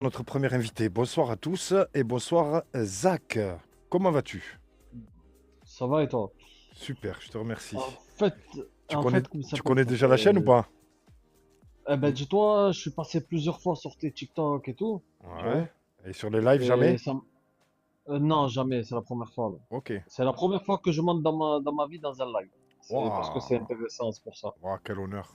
Notre premier invité. Bonsoir à tous et bonsoir Zach. Comment vas-tu? Ça va et toi? Super, je te remercie. En fait, Tu connais, comment ça tu s'appelle connais ça? déjà la chaîne ou pas? Dis-toi, je suis passé plusieurs fois sur tes TikTok et tout, tu Ouais. vois. Et sur les lives, Et jamais? ça, non, jamais, c'est la première fois, là. Ok. C'est la première fois que je monte dans ma vie dans un live. C'est parce que c'est Waouh, intéressant, c'est pour ça. waouh, quel honneur.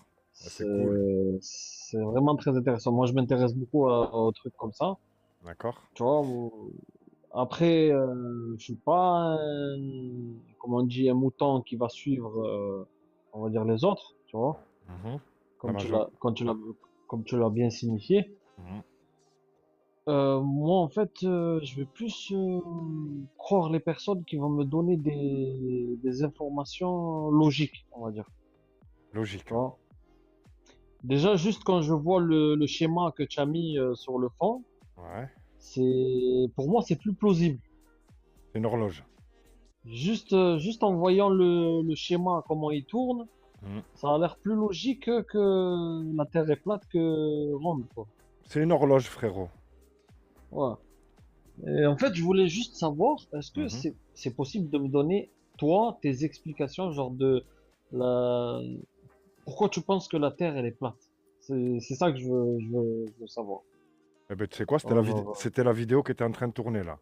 Ouais, c'est cool. C'est vraiment très intéressant. Moi, je m'intéresse beaucoup aux trucs comme ça, D'accord. tu vois. Après, je suis pas comment on dit, un mouton qui va suivre, on va dire les autres, tu vois. Mhm. La Comme tu major... l'as, quand tu l'as, comme tu l'as bien signifié. Mhm. Moi, en fait, je vais plus croire les personnes qui vont me donner des informations logiques, on va dire. Logique. Tu vois. Déjà, juste quand je vois le schéma que tu as mis sur le fond, Ouais. pour moi, c'est plus plausible. C'est une horloge. Juste en voyant le schéma, comment il tourne, Mhm. ça a l'air plus logique que la Terre est plate que ronde, quoi. C'est une horloge, frérot. Ouais. Et en fait, je voulais juste savoir, est-ce que Mhm. c'est possible de me donner, toi, tes explications, genre la, pourquoi tu penses que la Terre, elle est plate? C'est ça que je veux savoir. Eh ben, tu sais quoi, Genre, c'était la vidéo qui était en train de tourner là.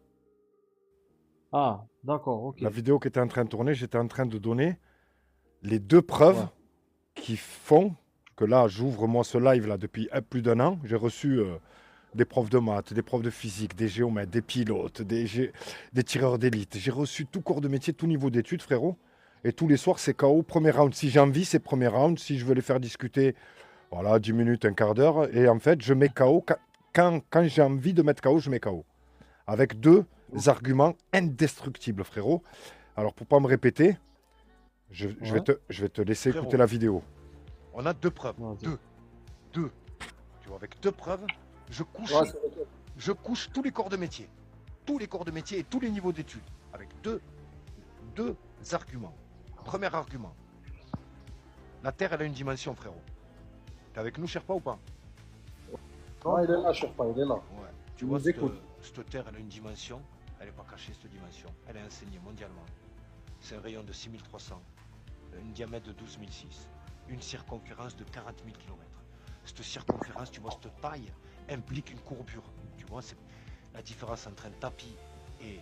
ah, d'accord, ok. La vidéo qui était en train de tourner, j'étais en train de donner les deux Ouais. preuves qui font que là, j'ouvre moi ce live là depuis plus d'un an. J'ai reçu des profs de maths, des profs de physique, des géomètres, des pilotes, des tireurs d'élite. J'ai reçu tout corps de métier, tout niveau d'études, frérot. Et tous les soirs, c'est KO, premier round. Si j'ai envie, c'est premier round. Si je veux les faire discuter, voilà, 10 minutes, un quart d'heure. Et en fait, je mets KO. Quand j'ai envie de mettre KO, je mets KO. Avec deux arguments indestructibles, frérot. Alors, pour pas me répéter, Ouais. je vais te laisser écouter Frérot, la vidéo. on a deux preuves. Vas-y. Deux. Tu vois, avec deux preuves, je couche, Ouais, c'est ok. je couche tous les corps de métier. Tous les corps de métier et tous les niveaux d'études. Avec deux arguments. Premier argument. La Terre, elle a une dimension, frérot. T'es avec nous, Sherpa, ou pas? Non, il est là, Sherpa, il est là. Ouais. Tu Il vois, nous écoute. cette Terre, elle a une dimension. Elle n'est pas cachée, cette dimension. Elle est enseignée mondialement. C'est un rayon de 6300. Un diamètre de 12006. Une circonférence de 40 000 km. Cette circonférence, tu vois, cette taille implique une courbure. Tu vois, c'est la différence entre un tapis et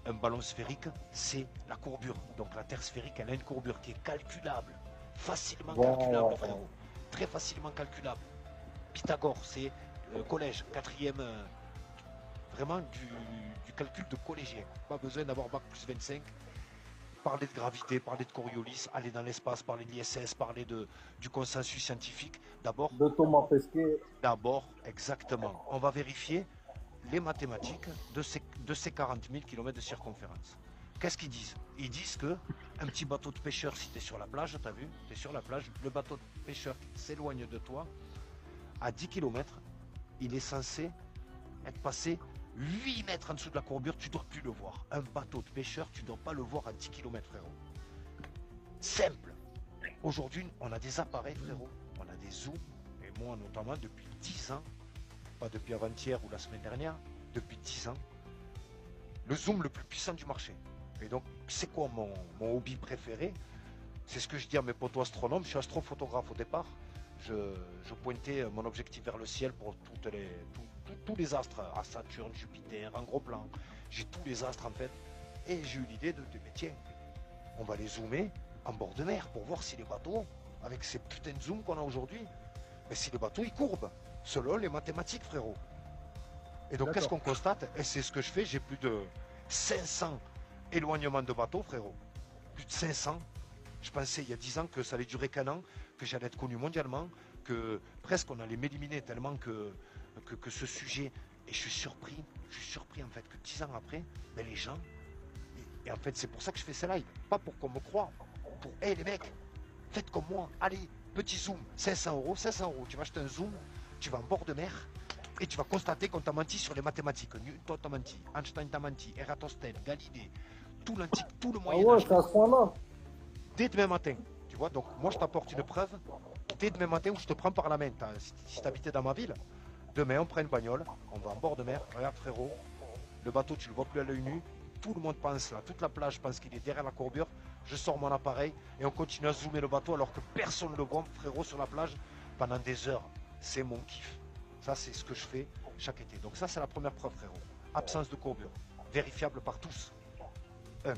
un ballon sphérique, c'est la courbure. Donc la Terre sphérique, elle a une courbure qui est calculable, facilement calculable, frérot. Très facilement calculable. Pythagore, c'est collège, quatrième, vraiment du calcul de collégien. Pas besoin d'avoir bac plus 25. Parler de gravité, parler de Coriolis, aller dans l'espace, parler de l'ISS, parler du consensus scientifique. De Thomas Pesquet. D'abord, exactement. On va vérifier les mathématiques de ces 40 000 km de circonférence. Qu'est-ce qu'ils disent? Ils disent que un petit bateau de pêcheur, si tu es sur la plage, tu as vu, tu es sur la plage, le bateau de pêcheur s'éloigne de toi, à 10 km, il est censé être passé 8 mètres en dessous de la courbure, tu ne dois plus le voir. Un bateau de pêcheur, tu ne dois pas le voir à 10 km, frérot. Simple. Aujourd'hui, on a des appareils, frérot. On a des zooms. Et moi, notamment, depuis 10 ans, pas depuis avant-hier ou la semaine dernière, depuis 10 ans, le zoom le plus puissant du marché. Et donc, c'est quoi mon hobby préféré? C'est ce que je dis à mes potos astronomes. Je suis astrophotographe au départ. Je pointais mon objectif vers le ciel pour tous les astres, à Saturne, Jupiter, en gros plan. J'ai tous les astres en fait. Et j'ai eu l'idée de mais tiens, on va les zoomer en bord de mer pour voir si les bateaux, avec ces putains de zooms qu'on a aujourd'hui, mais si les bateaux ils courbent, selon les mathématiques, frérot. Et donc qu'est-ce qu'on constate? Et c'est ce que je fais, j'ai plus de 500 éloignements de bateaux, frérot. Plus de 500. Je pensais il y a 10 ans que ça allait durer qu'un an, que j'allais être connu mondialement, que presque on allait m'éliminer tellement que ce sujet. Et je suis surpris en fait que 10 ans après, ben, les gens. Et en fait, c'est pour ça que je fais ces lives. Pas pour qu'on me croie. Pour, hey les mecs, faites comme moi. Allez, petit zoom, 500 euros, 500 euros. Tu vas acheter un zoom, tu vas en bord de mer et tu vas constater qu'on t'a menti sur les mathématiques. Newton t'a menti, Einstein t'a menti, Eratosthène, Galilée, tout l'antique, tout le Ah Moyen-Âge. ouais, c'est à ce point-là. Dès demain matin. Tu vois, donc moi je t'apporte une preuve dès demain matin où je te prends par la main. Si tu habitais dans ma ville, Demain, on prend une bagnole, on va en bord de mer. Regarde, frérot, le bateau, tu le vois plus à l'œil nu. Tout le monde pense, là, toute la plage pense qu'il est derrière la courbure. Je sors mon appareil et on continue à zoomer le bateau alors que personne ne le voit, frérot, sur la plage pendant des heures. C'est mon kiff. Ça, c'est ce que je fais chaque été. Donc ça, c'est la première preuve, frérot. Absence de courbure, vérifiable par tous. Un.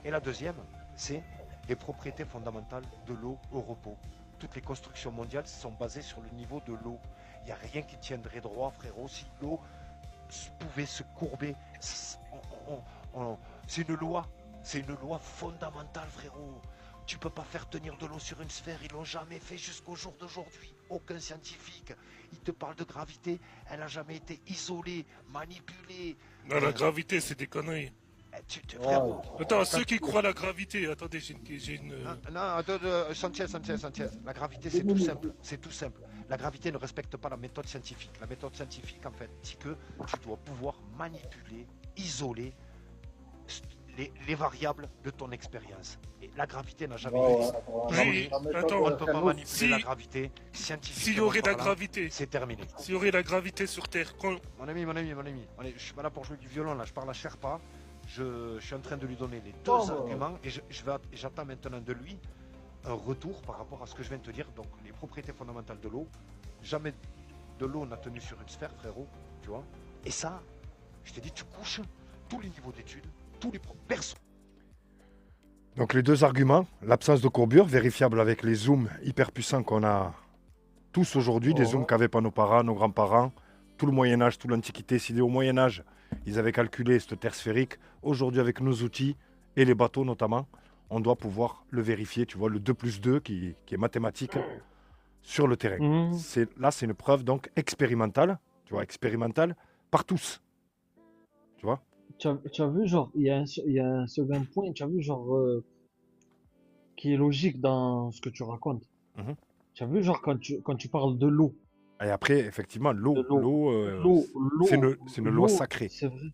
Et la deuxième, c'est les propriétés fondamentales de l'eau au repos. Toutes les constructions mondiales sont basées sur le niveau de l'eau. Il n'y a rien qui tiendrait droit, frérot. Si l'eau pouvait se courber, c'est une loi. C'est une loi fondamentale, frérot. Tu peux pas faire tenir de l'eau sur une sphère. Ils l'ont jamais fait jusqu'au jour d'aujourd'hui. Aucun scientifique. Il te parle de gravité. Elle n'a jamais été isolée, manipulée. Non, la gravité, c'est des conneries. Frérot. Attends, ceux qui croient à la gravité, attendez, j'ai une... Non, attends, Sanchez. La gravité, c'est tout simple. C'est tout simple. La gravité ne respecte pas la méthode scientifique. La méthode scientifique, en fait, dit que tu dois pouvoir manipuler, isoler les variables de ton expérience. Et la gravité n'a jamais été ça. Oui, attends, On ne peut pas manipuler si- la gravité scientifiquement. s'il y aurait de la parlant, gravité, c'est terminé. s'il y aurait de la gravité sur Terre, Mon ami. Je suis pas là pour jouer du violon, là. Je parle à Sherpa. Je suis en train de lui donner les deux arguments et j'attends maintenant de lui un retour par rapport à ce que je viens de te dire. Donc, les propriétés fondamentales de l'eau. Jamais de l'eau n'a tenu sur une sphère, frérot. Tu vois. Et ça, je t'ai dit, tu couches tous les niveaux d'études, tous les personnes. Donc les deux arguments, l'absence de courbure, vérifiable avec les zooms hyper puissants qu'on a tous aujourd'hui, des zooms qu'avaient pas nos parents, nos grands-parents, tout le Moyen-Âge, toute l'Antiquité. Si au Moyen-Âge, ils avaient calculé cette terre sphérique, aujourd'hui avec nos outils et les bateaux notamment, on doit pouvoir le vérifier, tu vois, le 2 plus 2 qui est mathématique sur le terrain. Mhm. Là, c'est une preuve donc expérimentale, tu vois, expérimentale par tous. Tu vois. Tu as vu, genre, il y a un second point, tu as vu, genre, qui est logique dans ce que tu racontes. Mhm. Tu as vu, genre, quand tu parles de l'eau, Et après, effectivement, l'eau, de l'eau, c'est une loi l'eau, sacrée. c'est vrai.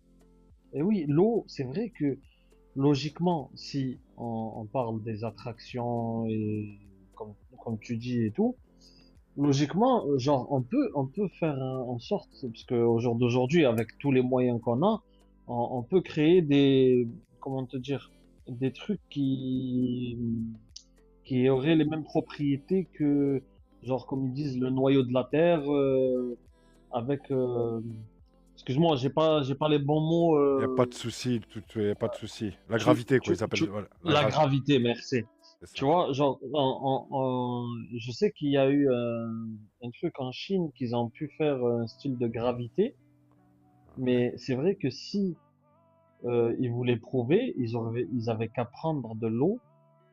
Et oui, l'eau, c'est vrai que logiquement, si on parle des attractions et comme tu dis et tout, logiquement, genre, on peut faire en sorte, parce qu'au jour d'aujourd'hui, avec tous les moyens qu'on a, on peut créer comment te dire, des trucs qui auraient les mêmes propriétés que, genre, comme ils disent, le noyau de la Terre, avec, excuse-moi, j'ai pas les bons mots, Il n'y a pas de souci, il y a pas de souci. La gravité, quoi, ils appellent. Voilà, la gravité, merci. c'est ça. Tu vois, genre, je sais qu'il y a eu un truc en Chine qu'ils ont pu faire un style de gravité, mais c'est vrai que si ils voulaient prouver, ils avaient qu'à prendre de l'eau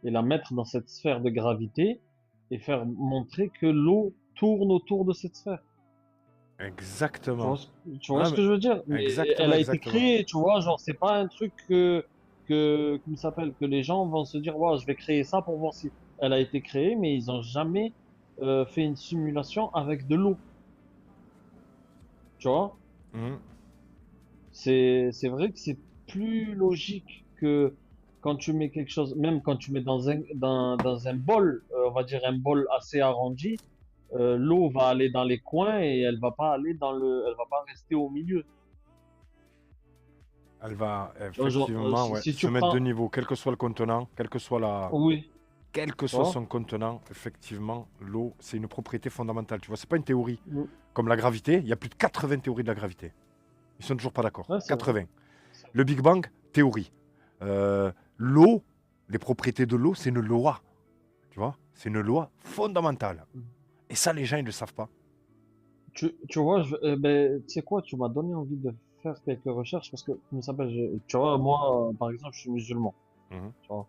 et la mettre dans cette sphère de gravité et faire montrer que l'eau tourne autour de cette sphère. Exactement. Tu vois Ah, ce que je veux dire? Mais exactement, elle a été exactement. créée, tu vois, genre, c'est pas un truc comment ça s'appelle, que les gens vont se dire, ouais, je vais créer ça pour voir si elle a été créée, mais ils ont jamais fait une simulation avec de l'eau. Tu vois? Mhm. C'est vrai que c'est plus logique que quand tu mets quelque chose, même quand tu mets dans un bol, on va dire un bol assez arrondi, l'eau va aller dans les coins et elle va pas elle va pas rester au milieu. Elle va Tu vois, genre, effectivement ouais, si se tu mettre prends, de niveau, quel que soit le contenant, oui, quel que tu soit vois, son contenant, effectivement, l'eau, c'est une propriété fondamentale. Tu vois, c'est pas une théorie. Mm. Comme la gravité, il y a plus de 80 théories de la gravité. Ils sont toujours pas d'accord. Ouais, c'est 80. vrai. Le Big Bang, théorie. L'eau, les propriétés de l'eau, c'est une loi. Tu vois, c'est une loi fondamentale. Mm. Et ça, les gens, ils le savent pas. Tu vois, ben, tu sais quoi, tu m'as donné envie de faire quelques recherches parce que, comment ça s'appelle, tu vois, moi, par exemple, je suis musulman. Mhm. Tu vois,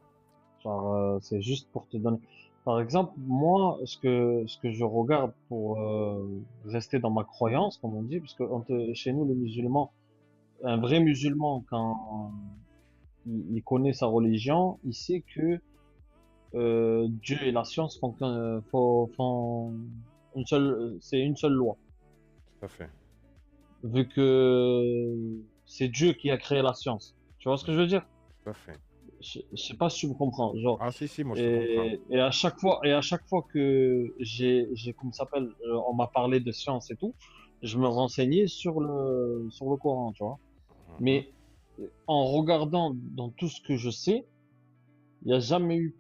genre, c'est juste pour te donner. Par exemple, moi, ce que je regarde pour rester dans ma croyance, comme on dit, parce que chez nous, les musulmans, un vrai musulman, quand il connaît sa religion, il sait que Dieu et la science font c'est une seule loi. Tout à fait. Vu que c'est Dieu qui a créé la science. Tu vois ce que je veux dire? Tout à fait. Je sais pas si tu me comprends. Genre, Ah si, moi je te comprends. et à chaque fois que j'ai, comment ça s'appelle, on m'a parlé de science et tout, je me renseignais sur le Coran, tu vois. Mais en regardant dans tout ce que je sais, il n'y a jamais eu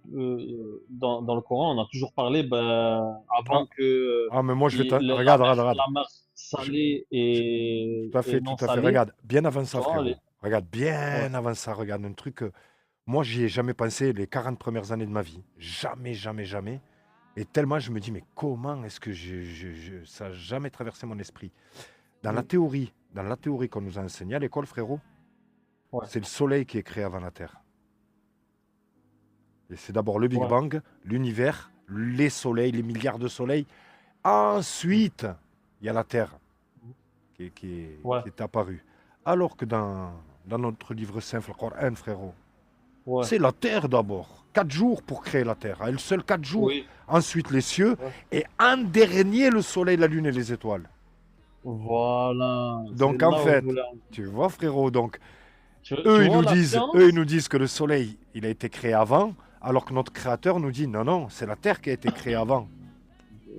dans le Coran, on a toujours parlé Ah, avant que ah, mais moi, la regarde, mer regarde, regarde. la mer Je- salée Tout à et fait, non tout à fait. salée, Regarde, bien avant ça, tu vois, frérot. Regarde, ouais. bien avant ça, regarde un truc. Moi, j'y ai jamais pensé les 40 premières années de ma vie. Jamais, jamais, jamais. Et tellement je me dis, mais comment est-ce que ça n'a jamais traversé mon esprit. Mm, Dans la théorie qu'on nous a enseignée à l'école, frérot, ouais, c'est le soleil qui est créé avant la Terre. Et c'est d'abord le Big ouais. Bang, l'univers, les soleils, les milliards de soleils. Mm, Ensuite, il y a la Terre mm, qui ouais, est apparue. Alors que dans notre livre saint, le Coran, frérot, ouais. c'est la Terre d'abord. 4 jours pour créer la Terre. À elle seule, 4 jours. Oui, Ensuite, les cieux. ouais. Et en dernier, le soleil, la lune et les étoiles. Voilà, c'est Donc, en là où je fait, voulais tu vois, frérot, donc, tu vois la eux, ils science? nous disent que le soleil, il a été créé avant, alors que notre créateur nous dit, non, non, c'est la Terre qui a été créée avant.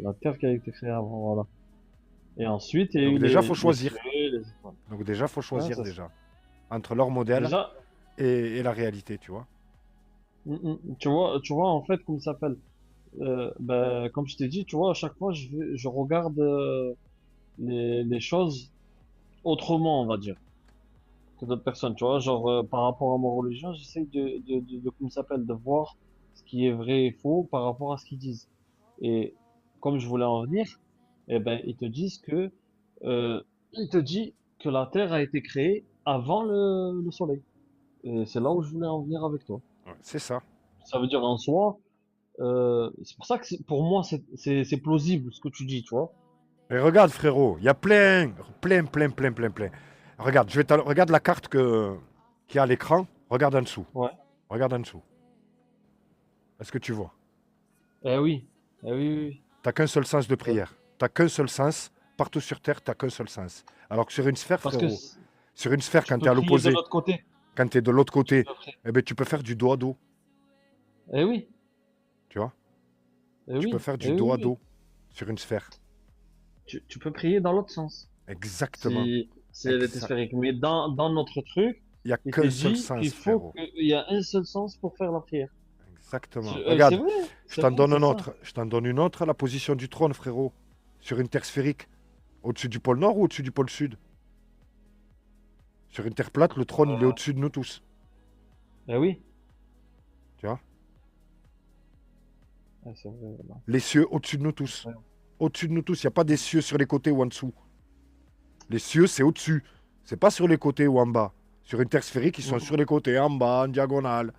La Terre qui a été créée avant, voilà. Et ensuite, il y a eu Donc, déjà, faut les cieux, choisir. les étoiles. Donc, déjà, faut Ouais, choisir, c'est ça. déjà. Entre leur modèle Déjà, et la réalité, tu vois. tu vois, en fait, comment ça s'appelle? Comme je t'ai dit, tu vois, à chaque fois, je regarde les choses autrement, on va dire, que d'autres personnes, tu vois. Genre, par rapport à ma religion, j'essaie comment ça s'appelle, de voir ce qui est vrai et faux par rapport à ce qu'ils disent. Et comme je voulais en venir, eh ben, il te dit que la Terre a été créée avant le Soleil. Et c'est là où je voulais en venir avec toi. Ouais, c'est ça. Ça veut dire en soi, c'est pour ça que pour moi, c'est plausible ce que tu dis, tu vois. Et regarde, frérot, il y a plein, plein, plein, plein, plein, plein. Regarde, regarde la carte qu'il y a à l'écran. Regarde en dessous. Ouais. Regarde en dessous. Est-ce que tu vois? Eh oui. Eh oui, oui, oui. T'as qu'un seul sens de Ouais. prière. T'as qu'un seul sens. Partout sur Terre, t'as qu'un seul sens. Alors que sur une sphère, Parce que frérot, sur une sphère, tu quand peux t'es à prier de l'opposé, l'autre côté. quand t'es de l'autre Tu côté, peux prier. eh ben, tu peux faire du dos à dos. Eh oui. Tu vois? Eh Tu peux oui. faire du Eh oui, dos oui, à oui. dos sur une sphère. Tu peux prier dans l'autre sens. Exactement. Si elle était Exact. sphérique. Mais dans notre truc, Il n'y a il te qu'un seul dit sens, qu'il faut frérot. qu'il y a un seul sens pour faire la prière. Exactement. C'est Regarde, vrai. je t'en donne C'est un ça. autre. Je t'en donne une autre à la position du trône, frérot. Sur une terre sphérique. Au-dessus du pôle nord ou au-dessus du pôle sud? Sur une terre plate, le trône, il est Euh, au-dessus de nous tous. eh oui. Tu vois? C'est vrai. Voilà. Les cieux au-dessus de nous tous. Ouais. Au-dessus de nous tous. Il n'y a pas des cieux sur les côtés ou en dessous. Les cieux, c'est au-dessus. C'est pas sur les côtés ou en bas. Sur une terre sphérique, ils sont sur les côtés, en bas, en diagonale.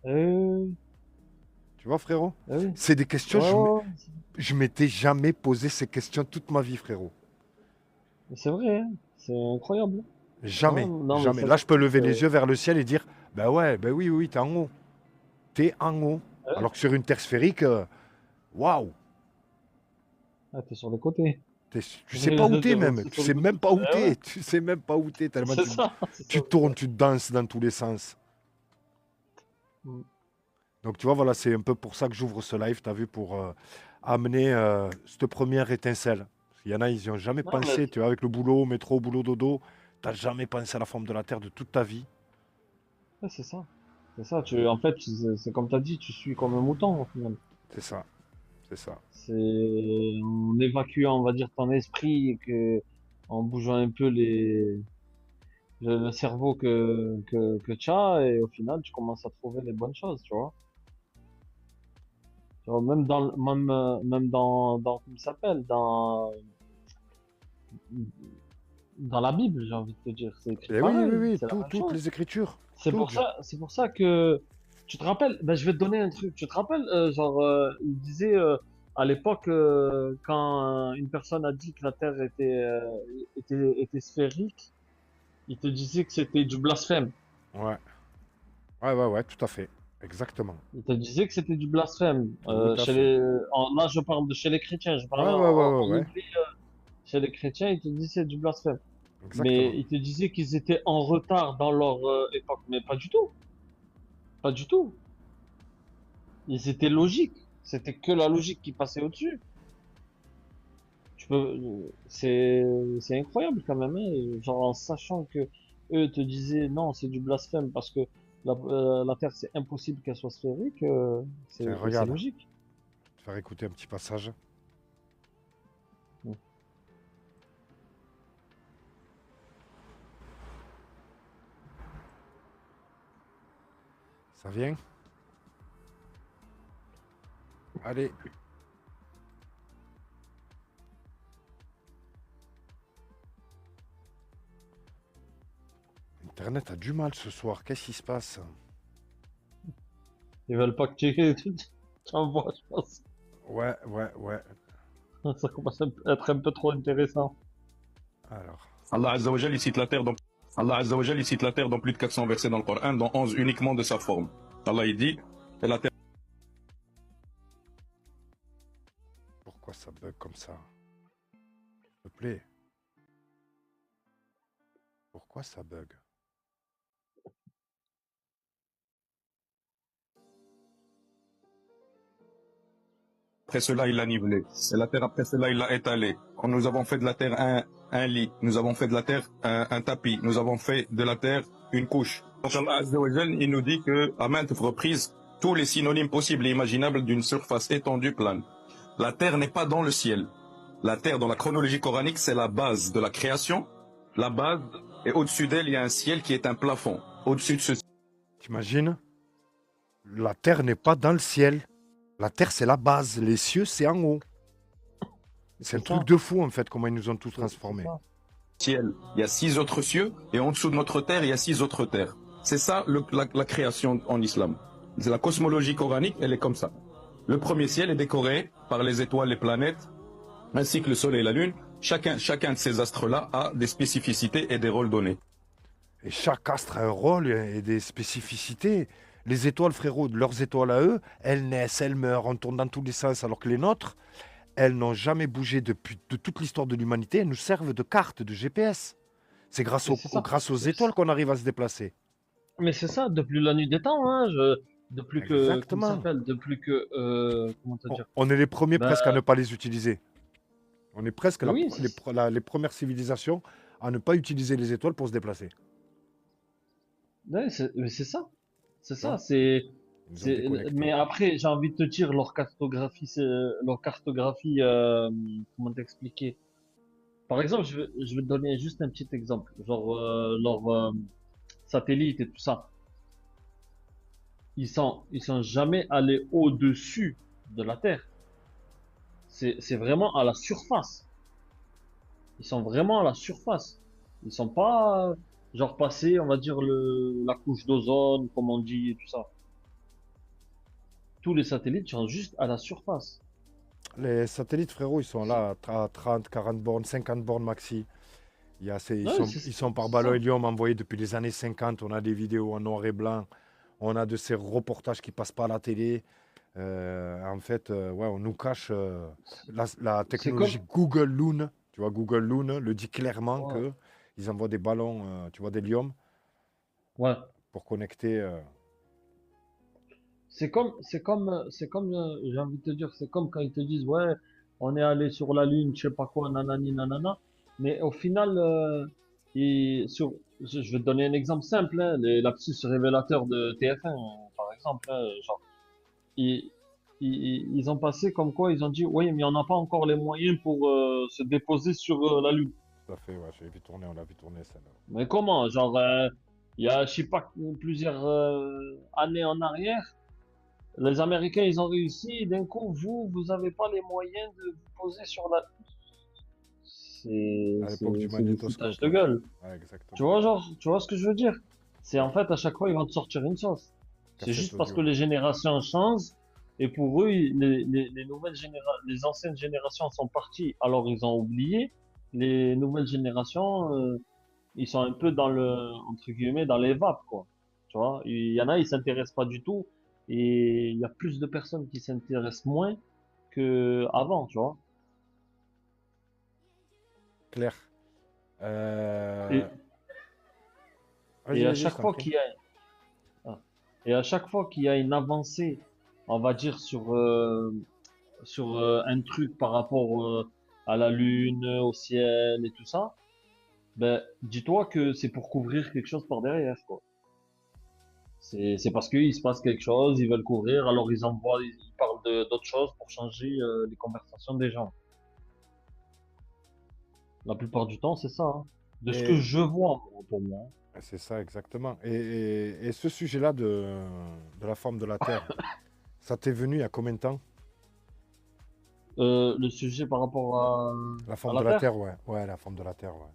Oui. Tu vois, frérot? Eh oui. C'est des questions, Ouais, ouais, ouais. je m'étais jamais posé ces questions toute ma vie, frérot. C'est vrai, hein. C'est incroyable. Jamais, Non, non, mais jamais. ça, Là, je peux lever les c'est- yeux vers le ciel et dire, ben ouais, ben oui, oui, t'es en haut. T'es en haut. ouais. Alors que sur une terre sphérique, waouh, Ah, t'es sur les côtés. tu sais pas où t'es même. C'est Tu sur le sais côté. même pas où Eh ouais, t'es. Tu sais même pas où t'es tellement c'est ça, c'est tu ça. tournes, tu danses dans tous les sens. Mm. Donc tu vois, voilà, c'est un peu pour ça que j'ouvre ce live, t'as vu, pour amener cette première étincelle. Il y en a, ils n'y ont jamais Non, mais pensé, tu vois, avec le boulot, métro, boulot, dodo. T'as jamais pensé à la forme de la Terre de toute ta vie. ouais, c'est ça. C'est ça. En fait, c'est comme t'as dit, tu suis comme un mouton au final. C'est ça, c'est ça. C'est en évacuant, on va dire, ton esprit et en bougeant un peu le cerveau que tu as et au final, tu commences à trouver les bonnes choses, tu vois. Tu vois, même comment ça s'appelle, dans la Bible, j'ai envie de te dire, c'est écrit Et oui, oui, pareil, oui, c'est la même toutes chose. les écritures. Toutes. C'est pour ça que tu te rappelles, ben, je vais te donner un truc. Tu te rappelles, il disait à l'époque quand une personne a dit que la Terre était sphérique, il te disait que c'était du blasphème. Ouais, ouais, ouais, ouais, tout à fait. Exactement. Il te disait que c'était du blasphème. Tout à fait. Là, je parle de chez les chrétiens. Je parle Ouais, ouais, ouais, ouais, en ouais. oublie chez les chrétiens, il te disait que c'est du blasphème. Mais Exactement. il te disait qu'ils étaient en retard dans leur époque. Mais pas du tout. Pas du tout. Ils étaient logiques. C'était que la logique qui passait au-dessus. c'est incroyable quand même, hein, genre en sachant que eux te disaient non, c'est du blasphème parce que la Terre c'est impossible qu'elle soit sphérique, Tiens, c'est regarde. logique. Je vais faire écouter un petit passage. Mm. Ça vient? Allez. Internet a du mal ce soir. Qu'est-ce qui se passe? Ils veulent pas que tu t'envoies, je pense. Ouais, ouais, ouais. Ça commence à être un peu trop intéressant. Alors. Allah Azza wa Jal, il cite la terre dans Allah Azza wa Jal, il cite la terre dans plus de 400 versets dans le Coran, dans 11 uniquement de sa forme. Allah il dit et la terre. Pourquoi ça bug comme ça? S'il te plaît. Pourquoi ça bug? Après cela, il l'a nivelé. Et la terre, après cela, il l'a étalée. Quand nous avons fait de la terre un lit, nous avons fait de la terre un tapis, nous avons fait de la terre une couche. Donc Allah Azza wa Jal, il nous dit que, à maintes reprises, tous les synonymes possibles et imaginables d'une surface étendue plane. La terre n'est pas dans le ciel. La terre, dans la chronologie coranique, c'est la base de la création. La base, et au-dessus d'elle, il y a un ciel qui est un plafond. Au-dessus de ce T'imagines? La terre n'est pas dans le ciel. La terre, c'est la base. Les cieux, c'est en haut. C'est un ça. truc de fou, en fait, comment ils nous ont tous C'est transformés. ça. ciel, il y a 6 autres cieux, et en dessous de notre terre, il y a 6 autres terres. C'est ça la création en islam. C'est la cosmologie coranique, elle est comme ça. Le premier ciel est décoré par les étoiles, les planètes, ainsi que le soleil et la lune. Chacun de ces astres-là a des spécificités et des rôles donnés. Et chaque astre a un rôle et des spécificités. Les étoiles, frérot, leurs étoiles à eux, elles naissent, elles meurent, on tourne dans tous les sens, alors que les nôtres, elles n'ont jamais bougé depuis de toute l'histoire de l'humanité. Elles nous servent de carte, de GPS. C'est grâce, Mais c'est ça. grâce aux étoiles qu'on arrive à se déplacer. Mais c'est ça, depuis la nuit des temps, hein, depuis que, comment ça Exactement. s'appelle, depuis que, comment te dire, On est les premiers bah, presque à ne pas les utiliser. On est presque oui, les premières civilisations à ne pas utiliser les étoiles pour se déplacer. ouais, mais c'est ça, c'est ça, Non. c'est, Ils nous ont déconnectés. mais après, j'ai envie de te dire, leur cartographie, comment t'expliquer? Par exemple, je vais te donner juste un petit exemple, genre, leur, satellite et tout ça. Ils sont jamais allés au-dessus de la Terre. C'est vraiment à la surface. Ils sont vraiment à la surface. Ils sont pas, genre passés, on va dire, la couche d'ozone, comme on dit, et tout ça. Tous les satellites sont juste à la surface. Les satellites, frérot, ils sont là à 30, 40 bornes, 50 bornes maxi. Ouais, Ils sont par c'est ballon ça. hélium envoyés depuis les années 50. On a des vidéos en noir et blanc. On a de ces reportages qui passent pas à la télé. En fait, ouais, on nous cache la C'est comme, technologie Google Loon. Tu vois, Google Loon le dit clairement ouais, que ils envoient des ballons, tu vois, d'hélium ouais. pour connecter. C'est comme, j'ai envie de te dire, c'est comme quand ils te disent, ouais, on est allé sur la Lune, je sais pas quoi, nanani, nanana. Mais au final, je vais te donner un exemple simple, hein, les lapsus révélateurs de TF1, par exemple, hein, genre, ils, ils ont passé comme quoi, ils ont dit, oui, mais on n'a pas encore les moyens pour se déposer sur la Lune. Tout à fait, ouais, j'ai vu tourner, on l'a vu tourner celle-là. Mais comment? Genre, il y a, je sais pas, plusieurs années en arrière, les Américains, ils ont réussi, et d'un coup, vous avez pas les moyens de vous poser sur la... À l'époque du C'est du magnétoscope. foutage de Ouais, gueule. ouais, exactement. Tu vois, genre, tu vois ce que je veux dire? C'est en fait, à chaque fois, ils vont te sortir une sauce. C'est Cassette juste parce audio. que les générations changent, et pour eux, les nouvelles les anciennes générations sont parties, alors ils ont oublié. Les nouvelles générations, ils sont un peu dans le, entre guillemets, dans les vapes, quoi. Tu vois, il y en a, ils s'intéressent pas du tout, et il y a plus de personnes qui s'intéressent moins que avant, tu vois. Claire. Et, Vas-y, et à vas-y, je chaque t'en fois prie. qu'il y a, ah. Et à chaque fois qu'il y a une avancée, on va dire sur un truc par rapport à la lune, au ciel et tout ça, ben, dis-toi que c'est pour couvrir quelque chose par derrière, quoi. C'est parce qu'il se passe quelque chose, ils veulent couvrir, alors ils parlent d'autres choses pour changer les conversations des gens. La plupart du temps, c'est ça, hein. De ce que Et je vois, moi, pour moi. c'est ça exactement. Et ce sujet-là de la forme de la Terre, ça t'est venu il y a combien de temps? Le sujet par rapport La à forme la de la Terre, Terre, ouais. Ouais, la forme de la Terre, ouais.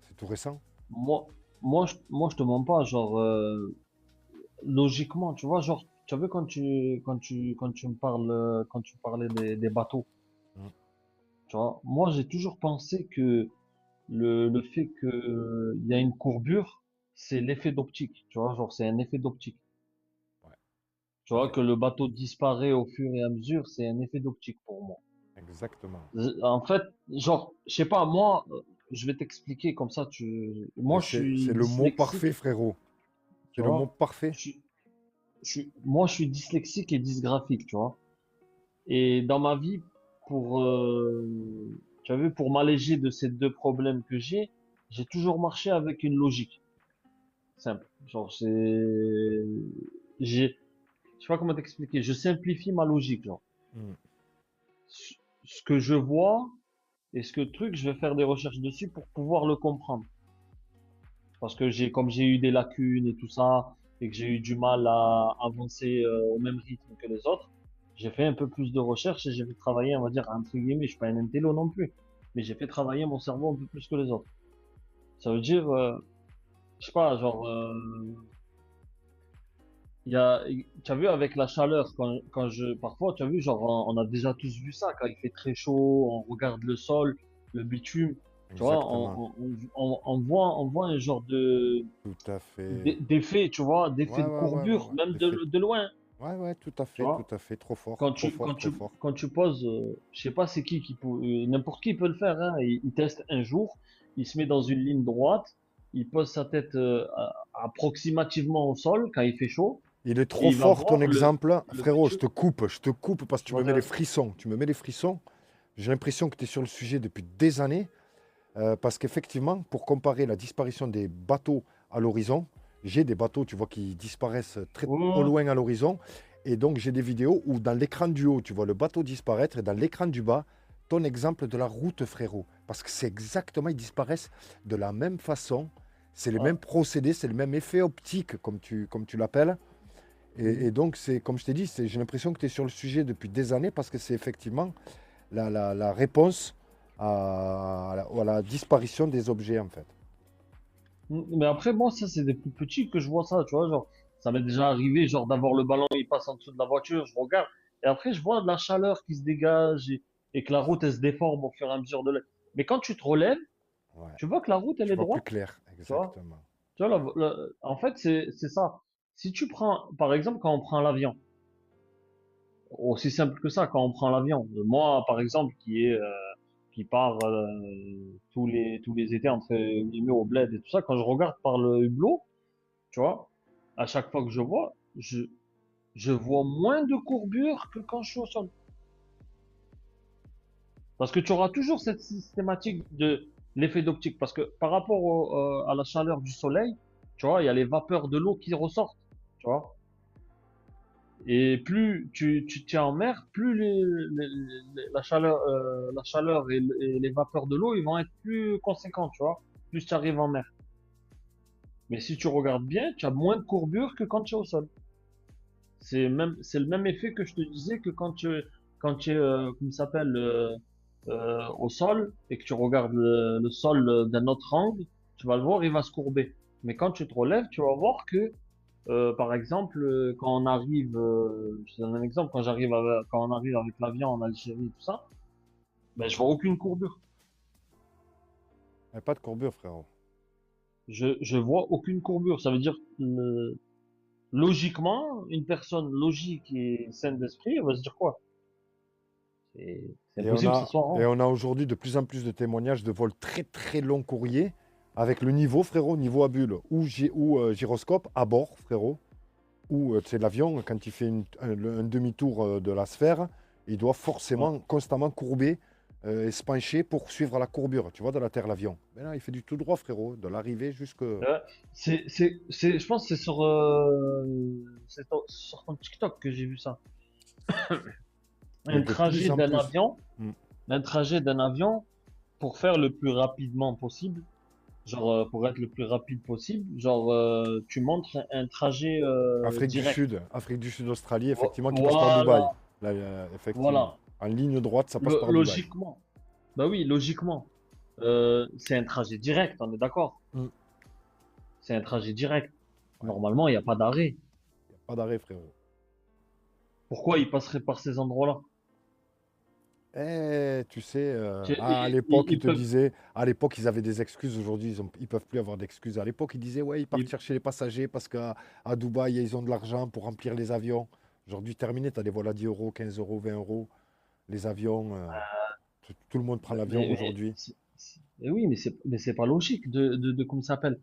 C'est tout récent? moi, moi, je te mens pas, genre, logiquement, tu vois, genre, tu as vu quand tu me parles, quand tu parlais des bateaux, Mm. tu vois, moi, j'ai toujours pensé que le fait que il y a une courbure, c'est l'effet d'optique, tu vois, genre, c'est un effet d'optique. Ouais. Tu vois, que le bateau disparaît au fur et à mesure, c'est un effet d'optique pour moi. Exactement. En fait, genre, je sais pas, moi, je vais t'expliquer comme ça, Et moi, je c'est suis le mot parfait, dyslexique, frérot. tu C'est le mot vois, parfait. je suis, moi, je suis dyslexique et dysgraphique, tu vois. Et dans ma vie, pour, tu as vu, pour m'alléger de ces deux problèmes que j'ai toujours marché avec une logique simple. Genre, je sais pas comment t'expliquer, je simplifie ma logique, genre. Mm. Ce que je vois et ce que truc, je vais faire des recherches dessus pour pouvoir le comprendre. Parce que comme j'ai eu des lacunes et tout ça, et que j'ai eu du mal à avancer au même rythme que les autres, j'ai fait un peu plus de recherches et j'ai fait travailler, on va dire, entre guillemets, je suis pas un intello non plus, mais j'ai fait travailler mon cerveau un peu plus que les autres. Ça veut dire, je sais pas, genre, tu as vu avec la chaleur, parfois, tu as vu, genre, on a déjà tous vu ça, quand il fait très chaud, on regarde le sol, le bitume, tu vois, Exactement. on voit un genre Tout à fait. d'effet, tu vois, d'effet Ouais, de ouais, ouais, ouais, courbure, ouais. même L'effet. de loin, Ouais, ouais, tout à tu fait, tout vois. à fait. Trop fort, trop fort, trop fort. Quand tu poses, je sais pas c'est n'importe qui peut le faire, hein. Il teste un jour, il se met dans une ligne droite, il pose sa tête approximativement au sol quand il fait chaud, Il est et trop il va fort ton voir exemple. le Frérot, bitume. je te coupe parce que tu me mets Vas-y, les vas-y. frissons. Tu me mets les frissons. J'ai l'impression que tu es sur le sujet depuis des années. Parce qu'effectivement, pour comparer la disparition des bateaux à l'horizon, j'ai des bateaux, tu vois, qui disparaissent très Ouais, au ouais, loin à l'horizon. Et donc, j'ai des vidéos où dans l'écran du haut, tu vois le bateau disparaître et dans l'écran du bas, ton exemple de la route, frérot. Parce que c'est exactement, ils disparaissent de la même façon. C'est les ouais. mêmes procédés, c'est le même effet optique, comme tu l'appelles. Mhm. Et donc, c'est comme je t'ai dit, j'ai l'impression que tu es sur le sujet depuis des années parce que c'est effectivement la réponse à la disparition des objets, en fait. Mais après, moi, ça, c'est des plus petits que je vois ça, tu vois, genre, ça m'est déjà arrivé, genre, d'avoir le ballon, il passe en dessous de la voiture, je regarde, et après, je vois de la chaleur qui se dégage et que la route, elle se déforme au fur et à mesure de Mais quand tu te relèves, Ouais. tu vois que la route, elle Tu est vois plus droite, clair, tu vois. exactement. Tu vois, en fait, c'est ça. Si tu prends, par exemple, quand on prend l'avion, aussi simple que ça, quand on prend l'avion, moi, par exemple, qui part tous les étés entre guillemets au bled et tout ça, quand je regarde par le hublot, tu vois, à chaque fois que je vois, je vois moins de courbure que quand je suis au sol. Parce que tu auras toujours cette systématique de l'effet d'optique. Parce que par rapport à la chaleur du soleil, tu vois, il y a les vapeurs de l'eau qui ressortent, tu vois. Et plus tu tiens en mer, plus la chaleur et les vapeurs de l'eau, ils vont être plus conséquents, tu vois, plus tu arrives en mer. Mais si tu regardes bien, tu as moins de courbure que quand tu es au sol. C'est le même effet que je te disais que quand tu es, comment ça s'appelle, au sol et que tu regardes le sol d'un autre angle, tu vas le voir, il va se courber. Mais quand tu te relèves, tu vas voir que par exemple, quand on arrive, je te donne un exemple, quand on arrive avec l'avion en Algérie et tout ça, ben, je vois aucune courbure. Il n'y a pas de courbure, frérot. Je vois aucune courbure. Ça veut dire, logiquement, une personne logique et saine d'esprit, elle va se dire quoi? C'est Et on impossible que ça a, soit et rond. on a aujourd'hui de plus en plus de témoignages de vols très très longs courriers avec le niveau, frérot, niveau à bulle ou gyroscope à bord, frérot. Ou c'est l'avion, quand il fait un demi-tour de la sphère, il doit Ouais. forcément constamment courber et se pencher pour suivre la courbure, tu vois, de la Terre, l'avion. Mais là, il fait du tout droit, frérot, de l'arrivée jusque... Je pense que sur ton TikTok que j'ai vu ça. Mais Un de plus trajet en d'un plus. avion, Mm. un trajet d'un avion pour faire le plus rapidement possible, genre pour être le plus rapide possible, genre tu montres un trajet direct. Afrique du Sud, Australie, effectivement, qui passe par Dubaï. Voilà, Là, effectivement. voilà. En ligne droite, ça passe par Dubaï. Logiquement, bah oui, logiquement, c'est un trajet direct, on est d'accord. Mm. C'est un trajet direct. Ouais. Normalement, il n'y a pas d'arrêt. Y a pas d'arrêt, frérot. Pourquoi il passerait par ces endroits-là? Tu sais, Tu- à ils, l'époque, ils ils te peuvent, disaient, à l'époque, ils avaient des excuses. Aujourd'hui, ils peuvent plus avoir d'excuses. À l'époque, ils disaient, ouais, ils partent ils- chercher les passagers parce qu'à Dubaï, ils ont de l'argent pour remplir les avions. Aujourd'hui, terminé, tu as des vols à 10 euros, 15 euros, 20 euros. Les avions, tout le monde prend l'avion aujourd'hui. mais oui, mais c'est pas logique de comment ça s'appelle?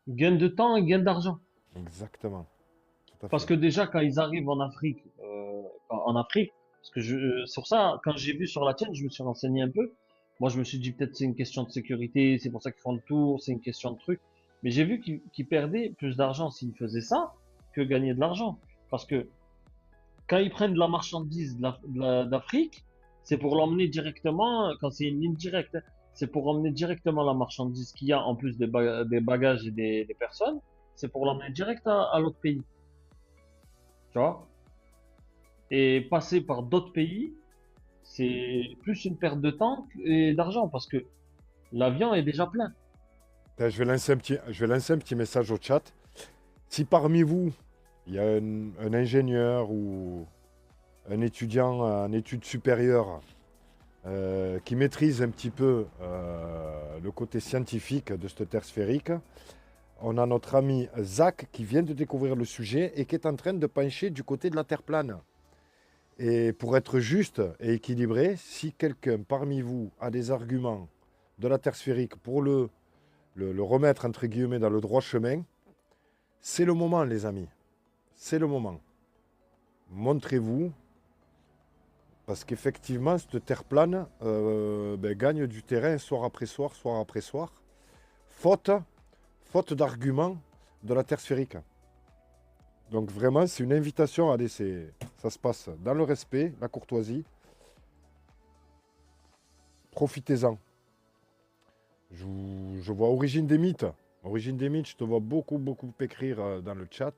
Gain de temps et gain d'argent. Exactement, tout à Parce fait. que déjà, quand ils arrivent en Afrique, parce que sur ça, quand j'ai vu sur la tienne, je me suis renseigné un peu. Moi, je me suis dit peut-être c'est une question de sécurité, c'est pour ça qu'ils font le tour, c'est une question de truc. Mais j'ai vu qu'ils perdaient plus d'argent s'ils faisaient ça que gagner de l'argent. Parce que quand ils prennent de la marchandise d'Afrique, c'est pour l'emmener directement, quand c'est une ligne directe, hein, c'est pour emmener directement la marchandise qu'il y a en plus des bagages et des personnes, c'est pour l'emmener direct à l'autre pays. Tu vois? Et passer par d'autres pays, c'est plus une perte de temps et d'argent parce que l'avion est déjà plein. Je vais lancer un petit message au chat. Si parmi vous, il y a un ingénieur ou un étudiant en études supérieures qui maîtrise un petit peu le côté scientifique de cette Terre sphérique, on a notre ami Zach qui vient de découvrir le sujet et qui est en train de pencher du côté de la Terre plane. Et pour être juste et équilibré, si quelqu'un parmi vous a des arguments de la Terre sphérique pour le remettre entre guillemets dans le droit chemin, c'est le moment, les amis. C'est le moment. Montrez-vous, parce qu'effectivement, cette Terre plane gagne du terrain soir après soir, faute d'arguments de la Terre sphérique. Donc vraiment, c'est une invitation à laisser. Ça se passe dans le respect, la courtoisie. Profitez-en. Je vois Origine des mythes. Origine des mythes, je te vois beaucoup écrire dans le chat.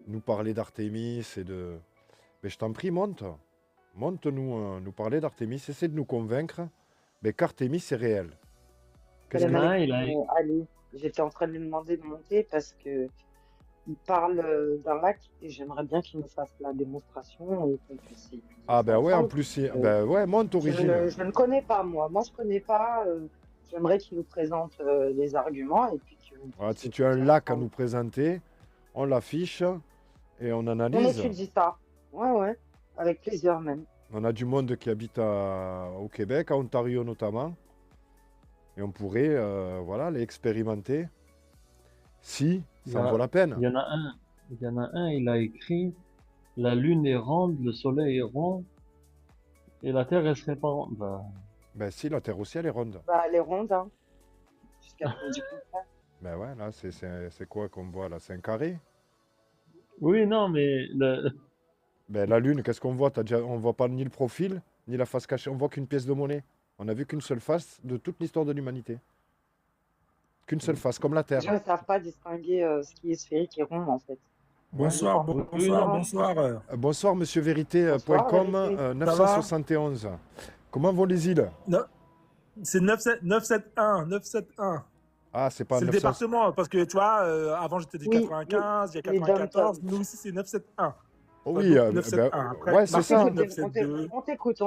Nous parler d'Artémis et de... Mais je t'en prie, monte. Monte-nous parler d'Artémis. Essaie de nous convaincre qu'Artémis, c'est réel. Qu'est-ce Salam que... alaikum. Ali, j'étais en train de lui demander de monter parce que il parle d'un lac et j'aimerais bien qu'il nous fasse la démonstration et qu'on puisse y Ah ben ouais, en ensemble. plus, monte Origine. Je ne connais pas, moi. Moi, je connais pas. J'aimerais qu'il nous présente les arguments et puis que Voilà, si tu as un lac à nous présenter, on l'affiche et on on analyse. étudie ça. Ouais, avec plaisir même. On a du monde qui habite au Québec, à Ontario notamment. Et on pourrait les expérimenter si ça en vaut la peine. Il y en a un, il a écrit la lune est ronde, le soleil est rond et la terre elle serait pas ronde. Ben si, la Terre aussi elle est ronde. Bah, elle est ronde, hein. Jusqu'à preuve du contraire. Ben ouais, là c'est quoi qu'on voit là? C'est un carré? Oui, non, mais Ben la Lune, qu'est-ce qu'on voit? On voit pas ni le profil, ni la face cachée, on voit qu'une pièce de monnaie. On a vu qu'une seule face de toute l'histoire de l'humanité. Qu'une seule face, comme la Les Terre. gens ne savent pas distinguer ce qui est sphérique et rond, en fait. Bonsoir, Oui, bonsoir, non. bonsoir. Bonsoir, monsieurvérité.com Bonsoir, Vérité. 971. Comment vont les îles? C'est 971, 971. Ah, c'est pas C'est le 900. département, parce que tu vois, avant j'étais du Oui, 95, il y a les 94, dom-toms. nous ici c'est 971. Oh oui, Donc, 971. Après, ouais, c'est Marseille, ça. c'est 972. On t'écoute.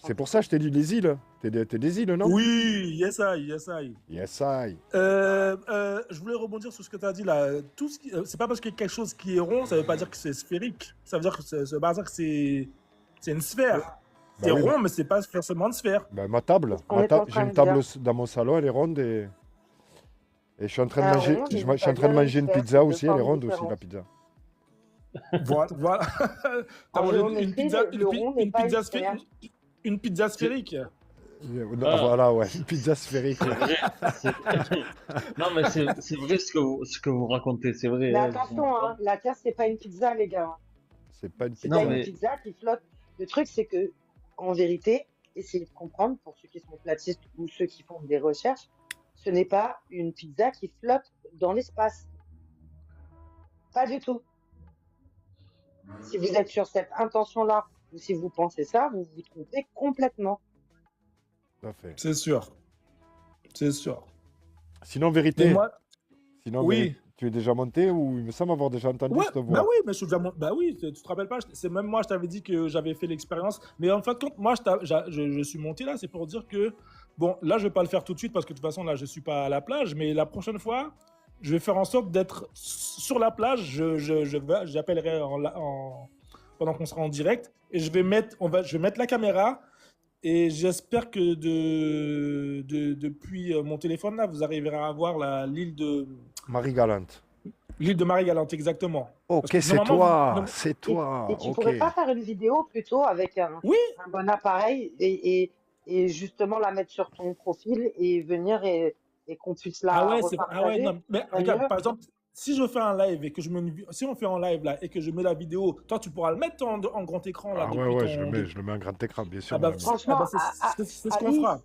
C'est pour ça que je t'ai dit les îles. T'es des îles, non? Oui, yes I, yes I. Yes, I. Je voulais rebondir sur ce que tu as dit là. Tout ce c'est pas parce qu'il y a quelque chose qui est rond, ça veut pas dire que c'est sphérique. Ça veut dire que ça veut pas dire que c'est une sphère. C'est oui, rond, mais c'est pas forcément une sphère. Ben, ma table, qu'on est en j'ai train une de table dire. dans mon salon, elle est ronde et je suis en train de Ah, manger, ronde, je mais suis en ça train de vient manger une faire pizza de aussi, elle est formes ronde aussi différentes. la pizza. Voilà. T'as En mangé géométrie, le rond n'est une pas pizza une sphère. une pizza sphérique. Non, Ah. voilà, ouais, une pizza sphérique. C'est vrai. c'est- Non, mais c'est vrai ce que vous racontez, c'est vrai. Mais hein, attention, hein, la Terre, c'est pas une pizza, les gars. C'est pas une C'est Non, pas pizza. une mais pizza qui flotte. Le truc, c'est que, en vérité, essayez de comprendre, pour ceux qui sont platistes ou ceux qui font des recherches, ce n'est pas une pizza qui flotte dans l'espace. Pas du tout. Si vous êtes sur cette intention-là, ou si vous pensez ça, vous vous trompez complètement. Tout à fait. C'est sûr. C'est sûr. Sinon, Mais vérité, moi, sinon, oui. vérité, tu es déjà monté ou il me semble avoir déjà entendu Ouais, cette bah voix? oui, mais je suis déjà bah oui, tu te rappelles pas, c'est même moi, je t'avais dit que j'avais fait l'expérience. Mais en fait, quand moi, je suis monté là, c'est pour dire que, bon, là, je vais pas le faire tout de suite parce que de toute façon, là, je suis pas à la plage. Mais la prochaine fois, je vais faire en sorte d'être sur la plage. J'appellerai pendant qu'on sera en direct et je vais mettre la caméra. Et j'espère que depuis mon téléphone là, vous arriverez à voir Marie-Galante. l'île de Marie-Galante, exactement. Parce Ok, que c'est normalement, toi, non- c'est Et, toi. et tu Ok. pourrais pas faire une vidéo plutôt avec Oui, un bon appareil et justement la mettre sur ton profil et venir et qu'on puisse ah la ouais, repartager, non, mais ce serait regarde, mieux. par exemple, si je fais un live et que si on fait un live là et que je mets la vidéo, toi tu pourras le mettre en grand écran là Ah ouais, depuis ouais, ton. je le mets en grand écran, bien sûr, Ah mon bah, ami. Franchement, c'est ce qu'on Alice, fera.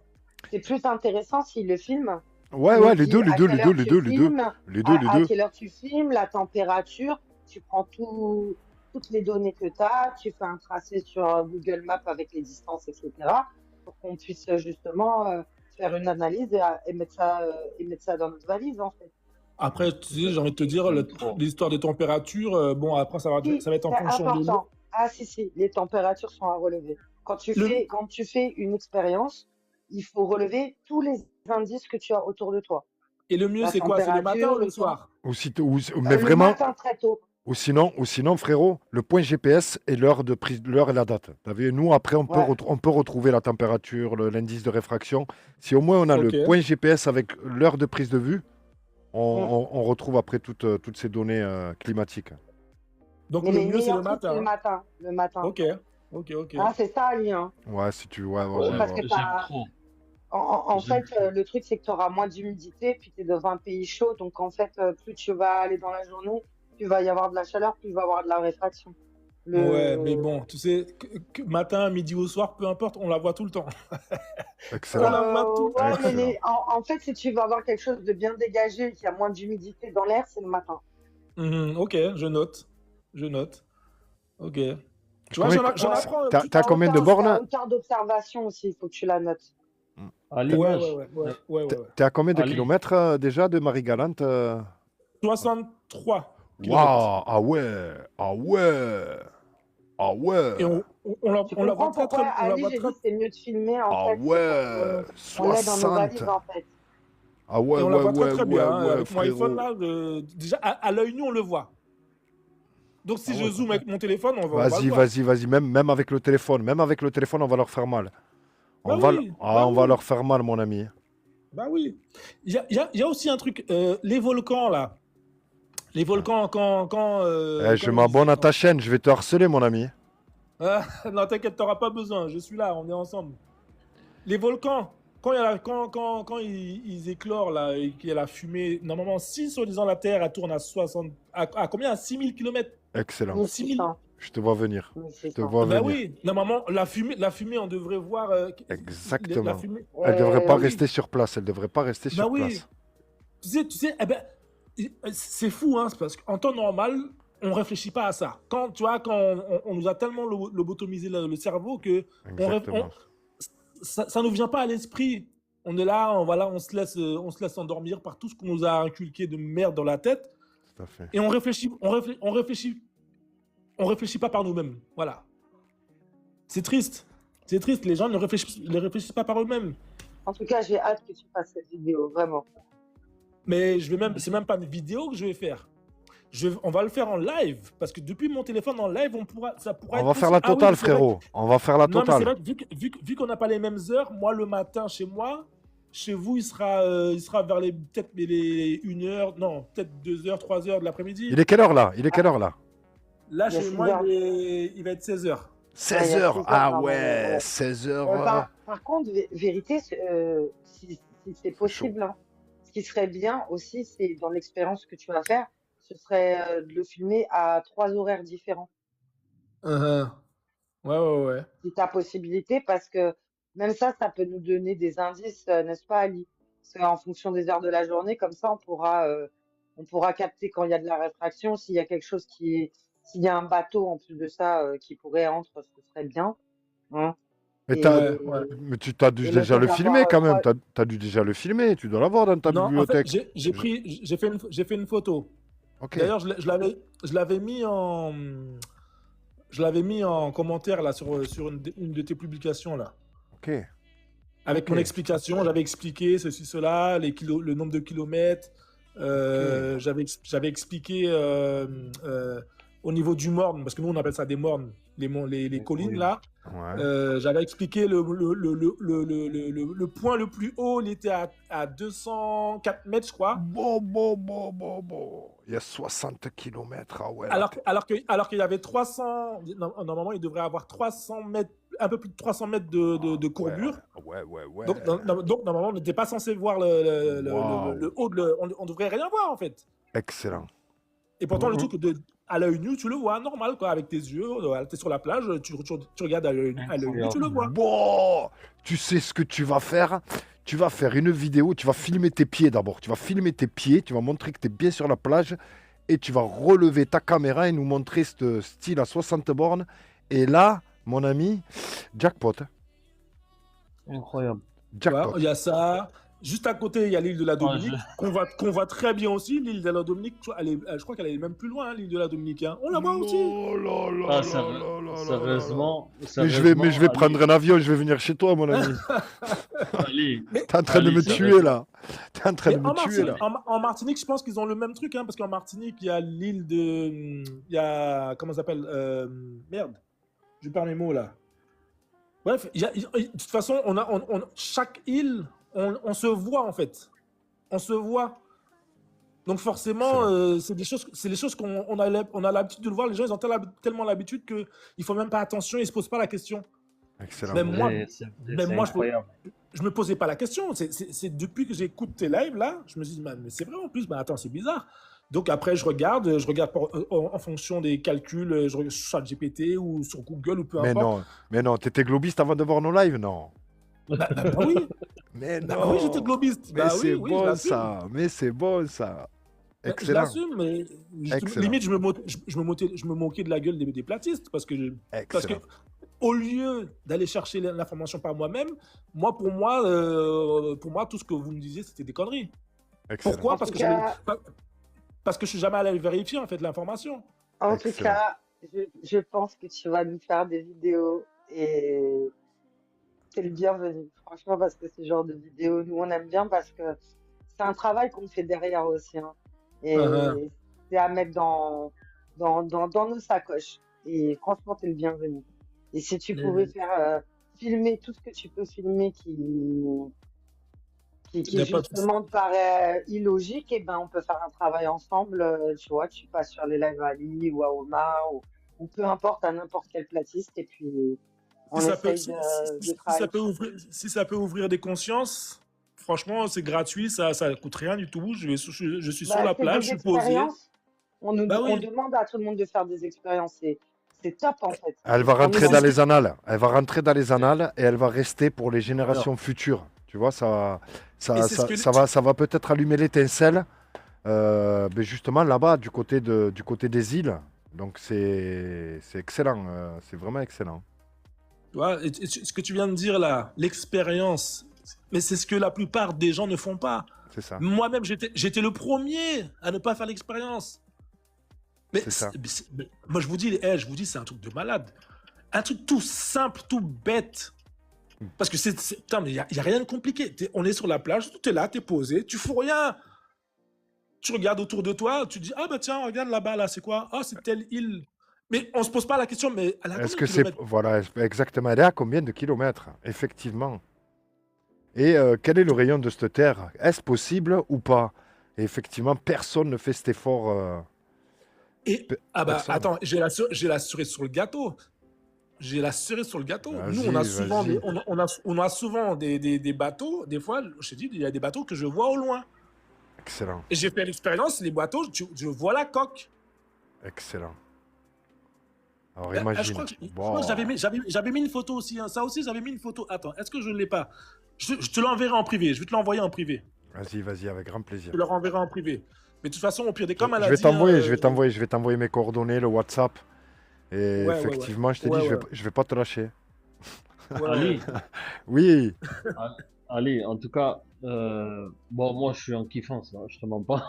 c'est plus intéressant si le film Ouais, nous ouais, les dit deux, les à deux, quelle les deux, heure les tu deux, les deux, filmes, les deux, les à deux. quelle heure tu filmes, la température, tu prends toutes les données que tu as, tu fais un tracé sur Google Maps avec les distances, etc. pour qu'on puisse justement faire une analyse et mettre ça dans notre valise, en fait. Après, tu sais, j'ai envie de te dire, j'aime trop. l'histoire des températures, bon, après ça va Si, être en c'est fonction de l'eau. important. Ah, si, les températures sont à relever. Quand Le, tu fais une expérience, il faut relever tous les indices que tu as autour de toi. et le mieux, La c'est quoi? C'est le matin température, ou le le temps. soir? Mais Le vraiment, matin très tôt. ou sinon, frérot, le point GPS et l'heure de prise, l'heure et la date. T'as vu, nous, après, Ouais. on peut retrouver la température, l'indice de réfraction. Si au moins on a Ok. le point GPS avec l'heure de prise de vue, on, Mm. on retrouve après toutes ces données climatiques. Donc Mais le les mieux, c'est le meilleurs trucs, c'est le matin. matin. Le matin. Ok, ok. Ah, c'est ça, Ali, hein. Ouais, si tu. Ouais, Oui, parce que J'aime t'as, trop. en J'aime fait, trop. le truc, c'est que tu auras moins d'humidité, puis tu es dans un pays chaud. Donc, en fait, plus tu vas aller dans la journée, plus il va y avoir de la chaleur, plus il va y avoir de la réfraction. Ouais, mais Le... bon, tu sais, matin, midi ou soir, peu importe, on la voit tout le temps. On excellent. la voit tout le Ouais, temps. mais Excellent. en fait, si tu veux avoir quelque chose de bien dégagé, qui a moins d'humidité dans l'air, c'est le matin. Ok, je note. Ok. Tu vois, Combien- j'en apprends. T'as combien de Ta bornes? hauteur d'observation aussi, il faut que tu la notes. À Ouais, l'image. ouais. T'es à combien de Ali. kilomètres déjà de Marie-Galante 63 Waouh, kilomètres. ah ouais, ah ouais, ah ouais, Et on la Tu voit comprends très, pourquoi, on la Ali, voit j'ai très, dit que c'est mieux de filmer, en ah fait, ouais, c'est qu'on l'ait dans nos 60. valises, en fait. Ah ouais, et on la ouais, voit très, ouais, très ouais, bien. Hein. ouais, Avec mon iPhone, frérot. là, déjà, à l'œil nu, on le voit. Donc, si Ah je ouais. zoome avec mon téléphone, on va le voir. Vas-y, même avec le téléphone, on va leur faire mal. Bah On va, oui, on va leur faire mal, mon ami. Bah oui. Il y a aussi un truc, les volcans, là. Les volcans, Je m'abonne à ta chaîne, je vais te harceler, mon ami. Ah, non, t'inquiète, t'auras pas besoin. Je suis là, on est ensemble. Les volcans, quand ils éclorent là et qu'il y a la fumée, normalement, si soi-disant la Terre elle tourne à 60, à combien? À 6000 km? Excellent. 6000. Je te vois venir. Je te 1600. vois Bah venir. oui, normalement, la fumée, on devrait voir. Exactement. La fumée. Elle devrait pas oui. rester sur place. Elle devrait pas rester Bah sur oui. place. Tu sais, eh ben, c'est fou, hein, c'est parce qu'en temps normal, on réfléchit pas à ça. Quand on nous a tellement lobotomisé le cerveau que Exactement. ça nous vient pas à l'esprit. On est là, on se laisse endormir par tout ce qu'on nous a inculqué de merde dans la tête Tout à fait. et on réfléchit pas par nous-mêmes. Voilà. C'est triste. C'est triste. Les gens ne réfléchissent pas par eux-mêmes. En tout cas, j'ai hâte que tu fasses cette vidéo, vraiment. Mais c'est même pas une vidéo que je vais faire. On va le faire en live parce que depuis mon téléphone en live, ça pourra On être va faire la possible. Ah oui, totale, c'est vrai frérot. On va faire la Non, mais c'est totale. vrai que vu qu'on n'a pas les mêmes heures, moi le matin chez moi, chez vous il sera vers peut-être les 1h, non, peut-être 2h, 3h de l'après-midi. Il est quelle heure là? Il est quelle heure là? Là Il y a chez 6 moi heures. il va être 16h. 16 il y a heures. 6 heures, Ah pardon, ouais, ouais. 16 heures. T'as Par contre, vérité, si c'est C'est chaud. possible, hein, ce qui serait bien aussi, c'est dans l'expérience que tu vas faire, ce serait de le filmer à 3 horaires différents, Uh-huh. Ouais, ouais, ouais. si tu as possibilité, parce que même ça peut nous donner des indices, n'est-ce pas, Ali? Parce qu'en fonction des heures de la journée, comme ça, on pourra capter quand il y a de la réfraction, s'il y a quelque chose s'il y a un bateau en plus de ça qui pourrait entre, ce serait bien, hein. Mais, Et, mais tu t'as dû et le déjà fait le filmer d'avoir quand même. T'as dû déjà le filmer. Tu dois l'avoir dans ta Non, en fait, bibliothèque. j'ai fait une photo. Ok. D'ailleurs, je l'avais mis en, je l'avais mis en commentaire là sur une de tes publications là. Ok. Avec mon Ok. explication, j'avais expliqué ceci, cela, le nombre de kilomètres. J'avais expliqué au niveau du morne, parce que nous on appelle ça des mornes, les collines là. Ouais. J'avais expliqué le point le plus haut, il était à 204 mètres, je crois. Bon. Il y a 60 km. Ah ouais. là, Alors qu'il y avait 300, normalement il devrait avoir 300 mètres, un peu plus de 300 mètres de courbure. Ouais. Donc, donc, normalement, on n'était pas censé voir Wow. le haut on devrait rien voir en fait. Excellent. Et pourtant, le truc à l'œil nu, tu le vois normal, quoi, avec tes yeux. Tu es sur la plage, tu regardes à l'œil nu, tu le vois. Bon, tu sais ce que tu vas faire? Tu vas faire une vidéo, tu vas filmer tes pieds d'abord. Tu vas filmer tes pieds, tu vas montrer que tu es bien sur la plage et tu vas relever ta caméra et nous montrer ce style à 60 bornes. Et là, mon ami, jackpot. Incroyable. Tu vois, Jackpot. il y a ça. Juste à côté, il y a l'île de la Dominique, qu'on voit très bien aussi. L'île de la Dominique, je crois qu'elle est même plus loin, hein, l'île de la Dominique. Hein. On la voit aussi. Oh là là Sérieusement, Mais je vais prendre un avion, je vais venir chez toi, mon ami. Ali, T'es en train de me tuer là. T'es en train de me tuer là. En Martinique, je pense qu'ils ont le même truc, hein, parce qu'en Martinique, il y a l'île de. Il y a. Comment ça s'appelle merde. Je perds mes mots là. Bref, de toute façon, chaque île, on se voit en fait. On se voit. Donc forcément, c'est des choses qu'on a l'habitude de le voir. Les gens, ils ont tellement l'habitude qu'il ne faut même pas attention, ils ne se posent pas la question. Excellent. Même moi, incroyable. je me posais pas la question. C'est depuis que j'écoute tes lives là, je me dis, mais c'est vrai en plus, attends, c'est bizarre. Donc après, je regarde en fonction des calculs, je regarde sur ChatGPT ou sur Google ou peu importe. Mais non, t'étais globiste avant de voir nos lives, non? Oui. Mais non. Oui, j'étais globiste. Mais c'est bon ça. Mais c'est bon ça. Excellent. Je l'assume, mais limite, je me moquais de la gueule des platistes parce que au lieu d'aller chercher l'information par moi-même, pour moi, tout ce que vous me disiez, c'était des conneries. Excellent. Pourquoi? Parce que je suis jamais allé vérifier en fait l'information. En tout cas, je pense que tu vas nous faire des vidéos et c'est le bienvenu, franchement, parce que ce genre de vidéos, nous on aime bien parce que c'est un travail qu'on fait derrière aussi, hein. Et c'est à mettre dans nos sacoches. Et franchement, t'es le bienvenu. Et si tu pouvais faire filmer tout ce que tu peux filmer qui justement te paraît illogique, et ben on peut faire un travail ensemble. Tu vois, tu passes sur les lives à Ali ou à Omar ou peu importe, à n'importe quel platiste, et puis on essaye de travailler. Si ça peut ouvrir des consciences, franchement, c'est gratuit, ça coûte rien du tout. Je suis sur la plage, je suis posé. On demande à tout le monde de faire des expériences. C'est top en fait. Elle va rentrer dans les annales. Elle va rentrer dans les annales et elle va rester pour les générations futures. Tu vois, ça va peut-être allumer l'étincelle, mais justement là-bas, du côté des îles. Donc c'est excellent, c'est vraiment excellent. Tu vois, ce que tu viens de dire là, l'expérience, mais c'est ce que la plupart des gens ne font pas. C'est ça. Moi-même, j'étais le premier à ne pas faire l'expérience. Mais moi, je vous dis, c'est un truc de malade. Un truc tout simple, tout bête. Parce que il n'y a rien de compliqué. On est sur la plage, tu es là, tu es posé, tu fous rien. Tu regardes autour de toi, tu dis, ah bah tiens, regarde là-bas, là, c'est quoi? Ah, c'est telle île. Mais on ne se pose pas la question, mais elle a combien de kilomètres? Voilà, exactement. Elle est à combien de kilomètres? Effectivement. Et quel est le rayon de cette terre? Est-ce possible ou pas? Et effectivement, personne ne fait cet effort. Attends, j'ai la cerise sur le gâteau. j'ai la cerise sur le gâteau. Nous, Vas-y, on a souvent, vas-y. on a souvent des bateaux. Des fois, je te dis, il y a des bateaux que je vois au loin. Excellent, Et j'ai fait l'expérience, les bateaux, je vois la coque. excellent. Alors Je imagine. crois que Bon, j'avais mis une photo aussi. Hein. Ça aussi, j'avais mis une photo. Attends, est-ce que je ne l'ai pas? Je te l'enverrai en privé. Je vais te l'envoyer en privé. vas-y, avec grand plaisir. Je te le renverrai en privé. Mais de toute façon, au pire des cas, comme elle Je a vais dit, hein, t'envoyer, je vais t'envoyer mes coordonnées, le WhatsApp. Et ouais. effectivement, je t'ai Ouais, dit, ouais. je vais pas te lâcher. Ouais, Ali, Oui, Ali, en tout cas, bon, moi, je suis en kiffance, là, je te mens pas.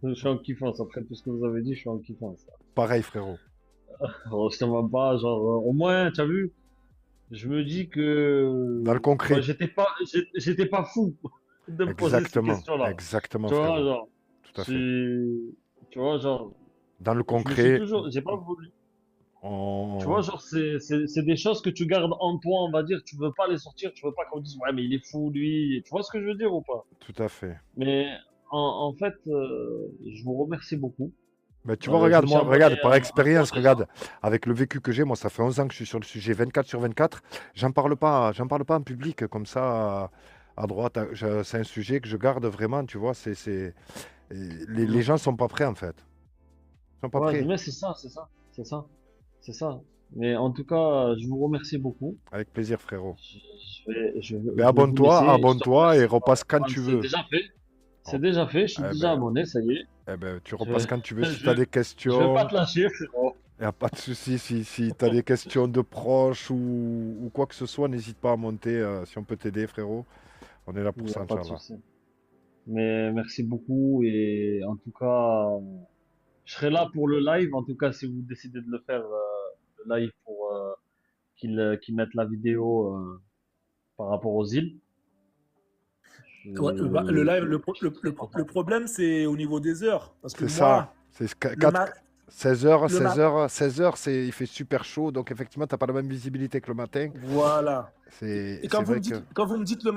Je suis en kiffance, après tout ce que vous avez dit, je suis en kiffance. pareil, frérot. Alors, je te mens pas, genre, au moins, tu as vu, je me dis que Dans le concret. bah, j'étais pas fou de me poser ces Exactement, questions-là. exactement, Tu vois, frérot. genre, Tout à fait. tu vois, genre, Dans le je me suis concret, toujours, j'ai pas voulu. on... Tu vois, genre, c'est des choses que tu gardes en toi, on va dire, tu veux pas les sortir, tu veux pas qu'on dise, ouais, mais il est fou, lui. Tu vois ce que je veux dire ou pas? tout à fait. Mais en fait, je vous remercie beaucoup. Mais tu vois, Je regarde, me suis moi, abonné regarde, par à expérience, toi déjà. regarde, avec le vécu que j'ai, moi, ça fait 11 ans que je suis sur le sujet 24/24. J'en parle pas en public, comme ça, à droite. C'est un sujet que je garde vraiment, tu vois. Les gens sont pas prêts, en fait. Ils sont pas Ouais, prêts. mais c'est ça. Mais en tout cas, je vous remercie beaucoup. Avec plaisir, frérot. Je Mais vais vous abonne-toi, laisser. Je te abonne-toi et remercie repasse quand pour tu c'est veux. déjà fait. Oh. C'est déjà fait. Je suis Eh déjà ben, abonné, ça y est. tu Je repasses vais, quand tu veux. Si je tu as vais, des je vais pas questions, te lâcher, frérot. il n'y a pas de souci. Si tu as des questions de proches ou quoi que ce soit, n'hésite pas à monter. Si on peut t'aider, frérot, on est là Il pour n'y ça, a pas de Inch'Allah. souci. Mais merci beaucoup et en tout cas, je serai là pour le live. En tout cas, si vous décidez de le faire, le live pour qu'ils mettent la vidéo par rapport aux îles. Ouais, bah, le live, Je serai content. le problème, c'est au niveau des heures. Parce que C'est ça. moi, C'est le mat, 16h, le mat, 16h, 16h, il fait super chaud. Donc, effectivement, tu n'as pas la même visibilité que le matin. voilà. C'est Et quand vous vrai me dites, que. quand vous me dites le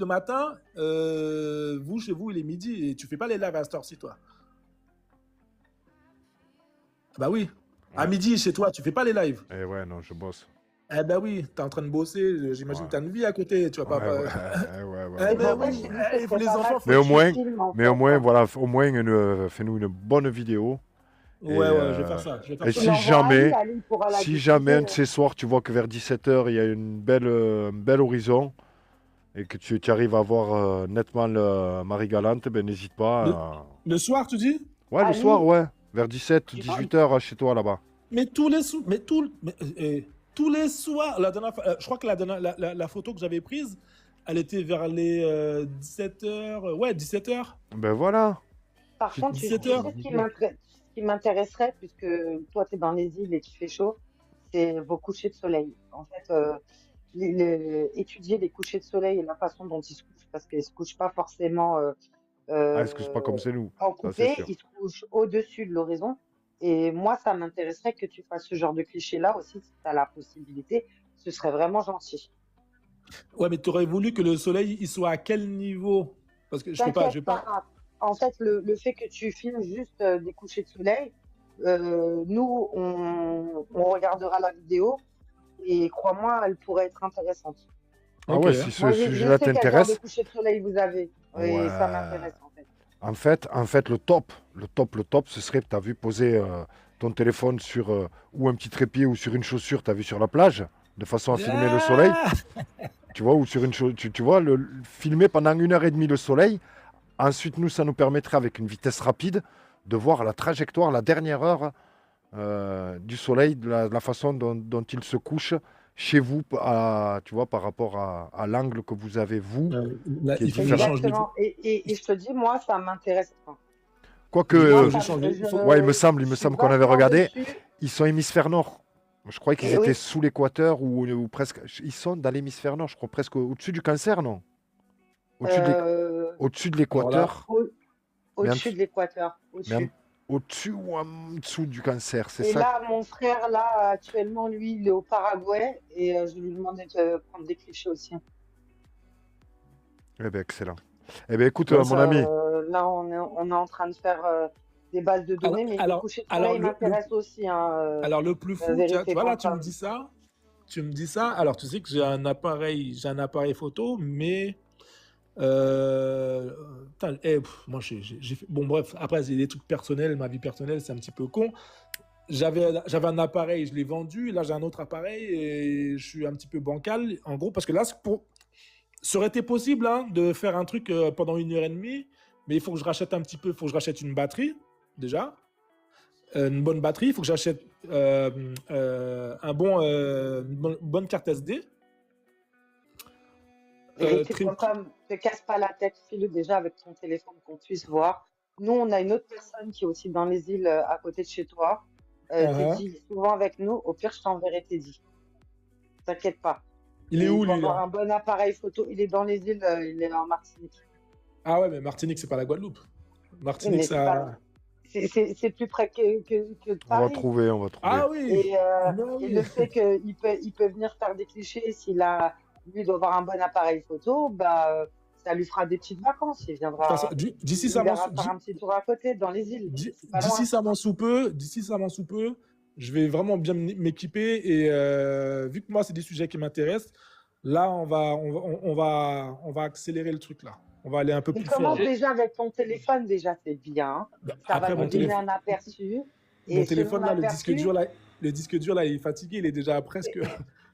matin, vous, chez vous, il est midi et tu fais pas les lives à cette heure-ci, toi. Bah oui. À Ouais. midi, chez toi, tu fais pas les lives. Eh ouais, non, je bosse. Eh ben oui, t'es en train de bosser, j'imagine Ouais. que t'as une vie à côté, tu vas pas... Ouais. Eh C'est ben pour ça que oui, je te dis que il faut c'est les pas mal enfants, que Mais au tu moins, filmes, en fait. voilà, au moins, fais-nous une bonne vidéo. Et, Ouais, je vais faire ça. Je vais et faire ça. Tu l'envoies à Ali, Ali pourra la si diffuser. jamais un de ces soirs, tu vois que vers 17h, il y a un bel horizon et que tu arrives à voir nettement Marie-Galante, ben n'hésite pas. Le soir, tu dis? Ouais, le Ali, soir, ouais. Vers 17 ou Ah, 18h chez toi là-bas. mais tous les tous les soirs, la dernière fois, je crois que la photo que j'avais prise, elle était vers les 17h. Ouais, 17h. Ben voilà. par contre, tu sais 17h. ce qui m'intéresserait, puisque toi, tu es dans les îles et qu'il fait chaud, c'est vos couchers de soleil. En fait, étudier les couchers de soleil et la façon dont ils se couchent, parce qu'ils ne se couchent pas forcément Ah, excuse pas comme c'est nous. en Ça, c'est coupé, sûr. ils se couchent au-dessus de l'horizon. Et moi, ça m'intéresserait que tu fasses ce genre de cliché-là aussi, si tu as la possibilité. Ce serait vraiment gentil. Ouais, mais tu aurais voulu que le soleil, il soit à quel niveau? Parce que je peux pas, je vais T'inquiète pas. pas. En fait, le fait que tu filmes juste des couchers de soleil, nous, on regardera la vidéo et crois-moi, elle pourrait être intéressante. Ah Ok, ouais, hein. si ce Moi, sujet-là je sais quel genre de t'intéresse, coucher de soleil vous avez. Et ça ouais. m'intéresse, en fait. En fait, le top, ce serait que tu as vu poser ton téléphone sur ou un petit trépied ou sur une chaussure, tu as vu sur la plage, de façon à filmer le soleil, Ah tu vois, ou sur une chaussure, tu vois, filmer pendant 1h30 le soleil. Ensuite, nous, ça nous permettrait, avec une vitesse rapide, de voir la trajectoire, la dernière heure du soleil, de la façon dont il se couche chez vous, tu vois, par rapport à l'angle que vous avez, vous, Là, qui est il faut que je différent. change de. Exactement. Et je te dis, moi, ça m'intéresse. Enfin, Quoique, Il faut moi, que je ça change me- de. ouais, il me semble je suis qu'on avait vachement regardé, dessus. ils sont hémisphère nord. Je croyais qu'ils Et étaient oui, sous l'équateur ou presque. Ils sont dans l'hémisphère nord, je crois, presque au-dessus du cancer, non? Au-dessus de l'é- euh, au-dessus de Alors là, l'équateur, mais en au-dessus dessous, de l'équateur, mais en- au-dessus. au-dessus ou en dessous du cancer, c'est Et ça? là, mon frère, là, actuellement, lui, il est au Paraguay et je lui demandais de prendre des clichés aussi. Eh bien, excellent. Eh bien, écoute, ouais, mon ami, Là, on est en train de faire des bases de données, mais les couchers de soleil alors m'intéressent aussi, hein, alors le plus fou, tu vérité vois là, pour tu me femme. dis ça. tu me dis ça. Alors, tu sais que j'ai un appareil photo, mais putain, moi, j'ai fait... Bon, bref, après, c'est des trucs personnels, ma vie personnelle, c'est un petit peu con. J'avais un appareil, je l'ai vendu. Là, j'ai un autre appareil et je suis un petit peu bancal. En gros, parce que là, ça aurait été possible hein, de faire un truc pendant 1 heure et demie, mais il faut que je rachète un petit peu. Il faut que je rachète une batterie, déjà. Une bonne batterie. Il faut que j'achète une bonne carte SD. Vérité.com, te casse pas la tête, fais-le déjà avec ton téléphone qu'on puisse voir. Nous, on a une autre personne qui est aussi dans les îles à côté de chez toi. Teddy est souvent avec nous. Au pire, je t'enverrai Teddy. T'inquiète pas. Il est où, Il doit lui, avoir là? un bon appareil photo. Il est dans les îles, il est en Martinique. Ah ouais, mais Martinique, c'est pas la Guadeloupe. Oui, Martinique, mais c'est ça... pas... c'est plus près que On va Paris. trouver, on va trouver. Ah oui! Et, Non, et oui. le fait qu'il peut venir faire des clichés, lui doit avoir un bon appareil photo, bah, ça lui fera des petites vacances. Il De toute façon, viendra, d'ici il ça m'en viendra faire un petit tour à côté dans les îles. C'est pas d'ici loin. ça m'en sous peu, je vais vraiment bien m'équiper et vu que moi c'est des sujets qui m'intéressent, là on va accélérer le truc là. On va aller un peu Mais plus fort. commence déjà avec ton téléphone, déjà c'est bien. Bah, Ça après va nous donner un aperçu. mon Et selon téléphone là, le l'aperçu, disque dur là, il est fatigué, il est déjà presque.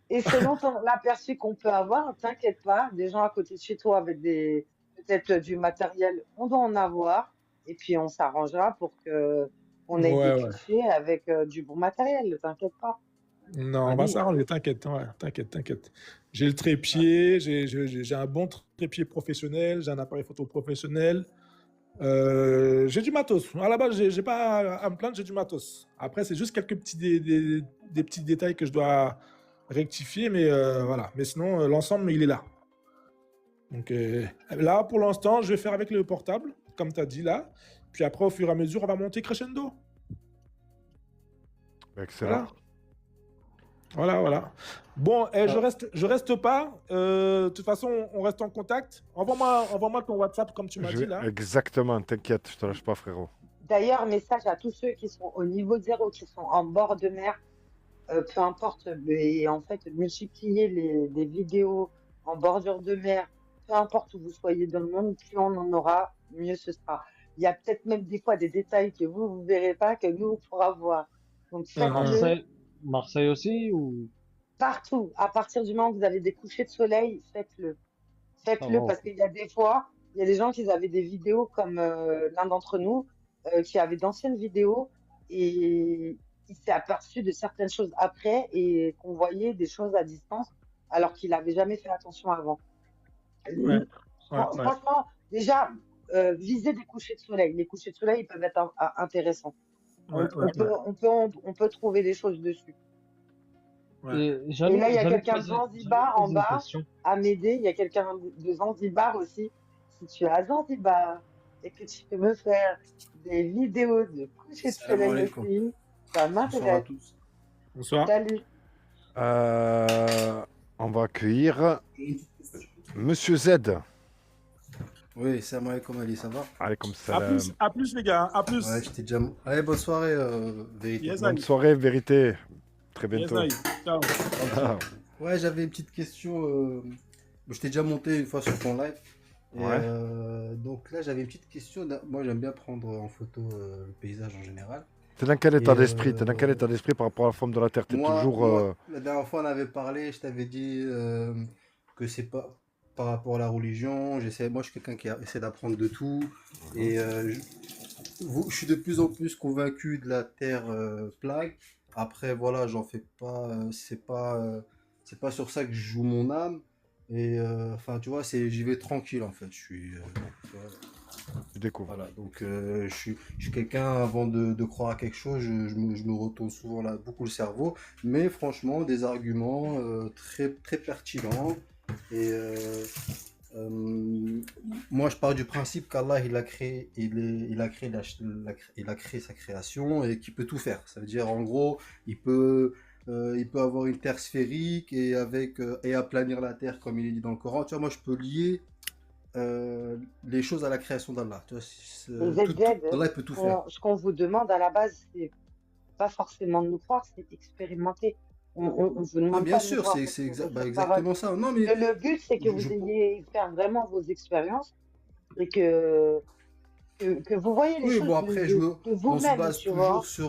et selon l'aperçu qu'on peut avoir, t'inquiète pas, des gens à côté de chez toi avec peut-être du matériel, on doit en avoir. Et puis on s'arrangera pour que on ait Ouais, des ouais. clichés avec du bon matériel, t'inquiète pas. Non, on va Ali, s'arranger, t'inquiète, ouais, t'inquiète. J'ai le trépied, j'ai un bon trépied professionnel, j'ai un appareil photo professionnel. J'ai du matos. À la base, j'ai pas à me plaindre, j'ai du matos. Après, c'est juste quelques des petits détails que je dois rectifier, mais voilà. Mais sinon, l'ensemble, il est là. Donc là, pour l'instant, je vais faire avec le portable, comme tu as dit là. Puis après, au fur et à mesure, on va monter crescendo. Excellent. Voilà. Bon, je reste pas. De toute façon, on reste en contact. Envoie-moi ton WhatsApp comme tu m'as dit là. Exactement, t'inquiète, je te lâche pas, frérot. D'ailleurs, message à tous ceux qui sont au niveau 0, qui sont en bord de mer, peu importe, et en fait, multiplier les vidéos en bordure de mer, peu importe où vous soyez dans le monde, plus on en aura, mieux ce sera. Il y a peut-être même des fois des détails que vous verrez pas, que nous, on pourra voir. Donc, faites-le Marseille aussi ou partout. À partir du moment où vous avez des couchers de soleil, faites-le. Faites-le bon. parce qu'il y a des fois, il y a des gens qui avaient des vidéos comme l'un d'entre nous, qui avait d'anciennes vidéos et il s'est aperçu de certaines choses après et qu'on voyait des choses à distance alors qu'il n'avait jamais fait attention avant. Ouais. Franchement, déjà, visez des couchers de soleil. Les couchers de soleil, ils peuvent être intéressants. On peut trouver des choses dessus. Et Et là, il y a j'allais quelqu'un de poser- Zanzibar j'allais en poser une bas question. à m'aider. Il y a quelqu'un de Zanzibar aussi. Si tu es à Zanzibar et que tu peux me faire des vidéos de coucher de Salam soleil alaikum. aussi, ça Bonsoir à m'intéresse. tous. Bonsoir. Salut. On va accueillir Monsieur Z. Oui, salam alaikum Ali, ça va? Allez, comme ça. À plus les gars, à plus. Ouais, je t'ai déjà. Allez, bonne soirée, vérité. Yes, Bonne Ali. soirée, vérité. Très Yes, bientôt. Ali. Ciao. Ah, Ouais, j'avais une petite question. Je t'ai déjà monté une fois sur ton live. Et, Ouais. donc là, j'avais une petite question. Moi, j'aime bien prendre en photo le paysage en général. T'es dans quel état Et, d'esprit? T'es dans quel état d'esprit par rapport à la forme de la Terre? T'es toujours. La dernière fois, on avait parlé, je t'avais dit que c'est pas par rapport à la religion. Moi, je suis quelqu'un qui essaie d'apprendre de tout. Et je suis de plus en plus convaincu de la Terre plate. Après, voilà, j'en fais pas. C'est pas sur ça que je joue mon âme. Et enfin, tu vois, j'y vais tranquille en fait. Je suis. Tu vois, Tu découvres. voilà, donc je suis quelqu'un, avant de croire à quelque chose, je me retourne souvent là, beaucoup le cerveau, mais franchement, des arguments très, très pertinents. Et moi, je pars du principe qu'Allah, il a créé sa création et qu'il peut tout faire. Ça veut dire, en gros, il peut avoir une terre sphérique et aplanir la terre, comme il est dit dans le Coran. Tu vois, moi, je peux lier les choses à la création d'Allah. Tu vois, Les ZZ, Allah il peut tout faire. ce qu'on vous demande à la base, c'est pas forcément de nous croire, c'est d'expérimenter. On vous Ah, demande bien pas de nous sûr, voir c'est votre parole. exactement ça. Non, mais Le but, c'est que vous je, ayez faire vraiment vos expériences et que vous voyez les oui, choses bon après, de on se vous-même, base tu toujours vois. on se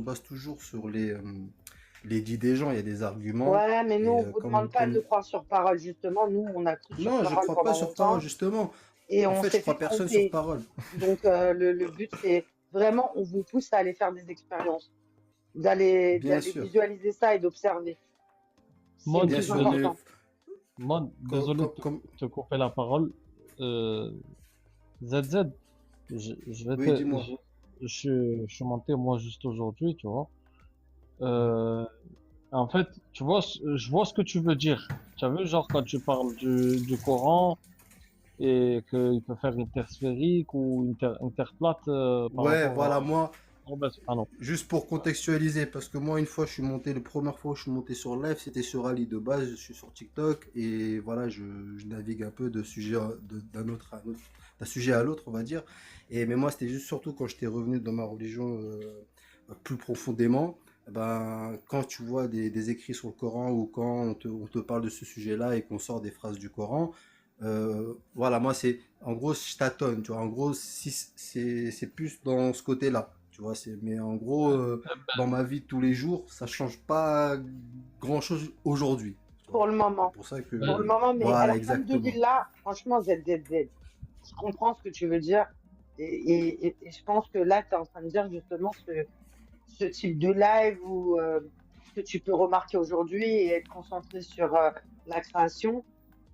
base toujours sur les dits des gens. Il y a des arguments Ouais, mais nous, et on vous demande pas de nous croire sur parole, justement. Nous, on a cru sur non, je parole crois pas pendant sur parole longtemps justement. et En on fait, je s'est fait crois personne sur tromper. parole. Donc, le but, c'est vraiment, on vous pousse à aller faire des expériences, Bien d'aller sûr, visualiser ça et d'observer. C'est le Mod, bien plus sûr, mais important. Désolé de comme, te couper la parole. Euh, ZZ, je vais oui, dis-moi. je suis monté moi juste aujourd'hui, tu vois. Euh, En fait, tu vois, je vois ce que tu veux dire. Tu as vu, genre, quand tu parles du Coran et qu'il peut faire intersphérique ou interplate par Ouais, rapport voilà, à... moi, Ah non. juste pour contextualiser, parce que moi, une fois, la première fois où je suis monté sur live, c'était sur Ali de base, je suis sur TikTok, et voilà, je navigue un peu de sujet d'un sujet à l'autre, on va dire. Mais moi, c'était juste surtout quand j'étais revenu dans ma religion plus profondément, ben, quand tu vois des écrits sur le Coran ou quand on te parle de ce sujet-là et qu'on sort des phrases du Coran, voilà, moi, en gros, je tâtonne, tu vois, en gros, si, c'est plus dans ce côté-là. Tu vois, mais en gros, dans ma vie de tous les jours, ça change pas grand-chose aujourd'hui. Tu vois. Pour le C'est moment. pour ça que, Pour le moment, mais voilà, exactement. alhamdoulilah, franchement, ZZZ. Je comprends ce que tu veux dire. Et je pense que là, tu es en train de dire justement ce type de live où ce que tu peux remarquer aujourd'hui et être concentré sur la création,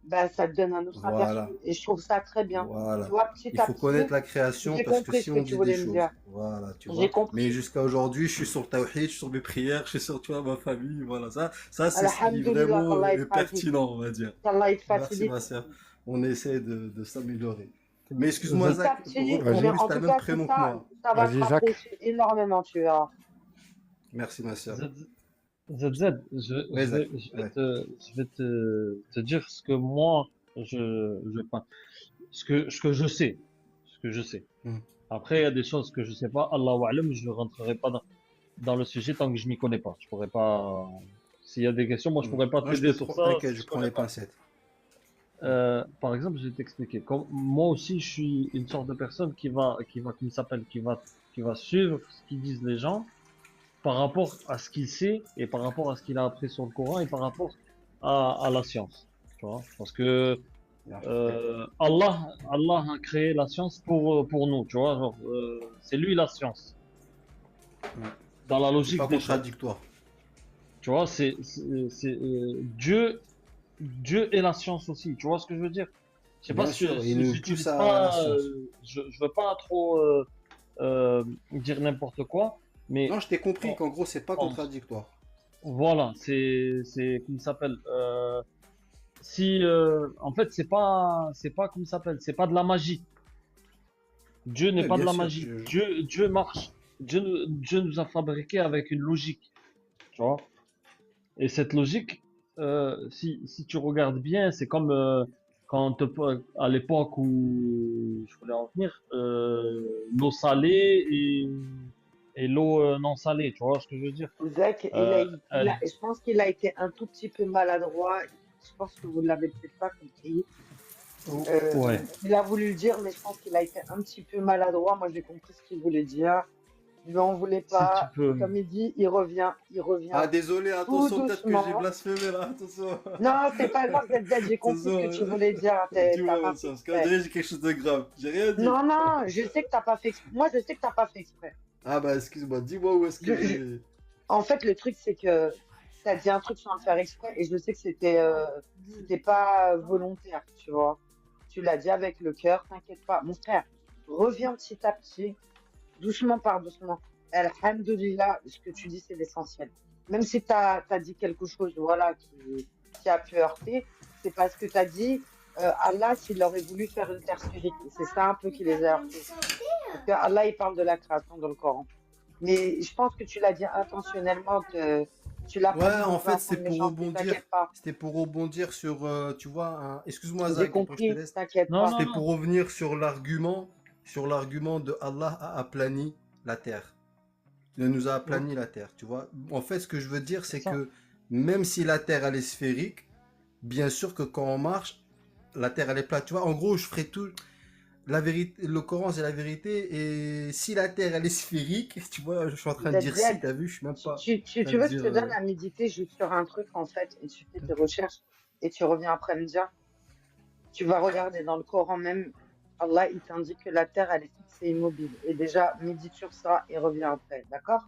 bah, ça te donne un autre aperçu. Voilà, Et je trouve ça très bien. Tu voilà. vois, petit Il à faut petit, connaître la création j'ai parce que compris si ce que on tu dit des voulais me dire. choses, voilà, tu J'ai vois. Mais compris. jusqu'à aujourd'hui, je suis sur le tawhid, je suis sur mes prières, je suis sur, tu vois, ma famille, voilà. Ça c'est ce qui Alhamdoulilah, vraiment est pertinent, on va dire. qu'Allah il te Merci, facilite. ma sœur. On essaie de s'améliorer. Mais excuse-moi, Petit à Zach, petit, en mais Vas-y, plus, en tu as tout le même cas, prénom que moi. ça va te vas-y, Zach. rapprocher énormément, tu verras. Merci, ma sœur. ZZ, Ouais, Zach. Ouais. je vais te dire ce que moi, enfin, ce que je sais. Ce que je sais. Hmm. Après, il y a des choses que je sais pas. Allahu A'lam, je ne rentrerai pas dans le sujet tant que je m'y connais pas. Je pourrais pas, s'il y a des questions, moi, je pourrais pas Moi, t'aider sur ça t'inquiète, si je je prends connais les pas. pincettes. Par exemple, je vais t'expliquer. Comme moi aussi, je suis une sorte de personne qui va suivre ce qu'ils disent les gens par rapport à ce qu'il sait et par rapport à ce qu'il a appris sur le Coran et par rapport à la science. Tu vois? Parce que Allah a créé la science pour nous. Tu vois? Genre, c'est lui la science Hmm. dans la C'est pas logique des choses. contradictoire. Tu vois? Dieu et la science aussi. Tu vois ce que je veux dire? Je sais pas Bien sûr, il si nous pousse j'utilise à la pas, science. je veux pas trop dire n'importe quoi, mais Non, je t'ai compris en, qu'en gros, c'est pas en- contradictoire. voilà, c'est comment ça s'appelle si en fait c'est pas comment ça s'appelle, c'est pas de la magie. Dieu n'est Oui, pas de bien la sûr. magie. Dieu marche. Dieu nous a fabriqués avec une logique, tu vois. Et cette logique, si tu regardes bien, c'est comme à l'époque où je voulais en venir, l'eau salée et l'eau non salée, tu vois ce que je veux dire? Zach, Euh, euh, je pense qu'il a été un tout petit peu maladroit. Je pense que vous ne l'avez peut-être pas compris. Oh, ouais. Il a voulu le dire, mais je pense qu'il a été un petit peu maladroit. Moi, j'ai compris ce qu'il voulait dire. Ne en voulez Si tu pas. peux. Comme il dit, il revient ah, désolé, tout attention, peut-être que j'ai doucement. blasphémé là, attention. Non, c'est pas grave, ZZ, j'ai compris ce que tu Attention, voulais dire. T'as dis-moi, pas ma fait soeur, parce qu'on exprès. dirait que j'ai quelque chose de grave. J'ai rien dit. Non, non, je sais que t'as pas fait exprès. Moi, je sais que t'as pas fait exprès. Ah bah, excuse-moi, dis-moi où est-ce que j'ai... En fait, le truc, c'est que t'as dit un truc sans le faire exprès et je sais que c'était pas volontaire, tu vois. Tu l'as dit avec le cœur, t'inquiète pas. Mon frère, reviens petit à petit, doucement par doucement. Alhamdoulilah, ce que tu dis, c'est l'essentiel. Même si t'as dit quelque chose, voilà, qui a pu heurter, c'est parce que t'as dit, Allah, s'il aurait voulu faire une terre sphérique. C'est ça un peu qui les a heurtés. Parce que Allah, il parle de la création dans le Coran. Mais je pense que tu l'as dit intentionnellement, que tu l'as pas Ouais, dit en dans un fait, sens méchanceté, t'inquiète pas. c'était pour rebondir sur, tu vois, excuse-moi J'ai Zach, après je te compris, laisse. t'inquiète Non, pas. non, C'était non. pour revenir sur l'argument de Allah a aplani la terre. Elle nous a aplani la Terre, tu vois. En fait, ce que je veux dire, c'est ça. que même si la Terre, elle est sphérique, bien sûr que quand on marche, la Terre, elle est plate. Tu vois, en gros, je ferai tout. La vérité, le Coran, c'est la vérité. Et si la Terre, elle est sphérique, tu vois, je suis en train de dire si, ZZ, t'as vu, je suis même pas en train tu de veux que je dire. te donne à méditer juste sur un truc en fait, et tu fais tes recherches et tu reviens après me dire, tu vas regarder dans le Coran même, Allah il t'indique que la terre elle est fixe et immobile. Et déjà, médite sur ça et reviens après, d'accord?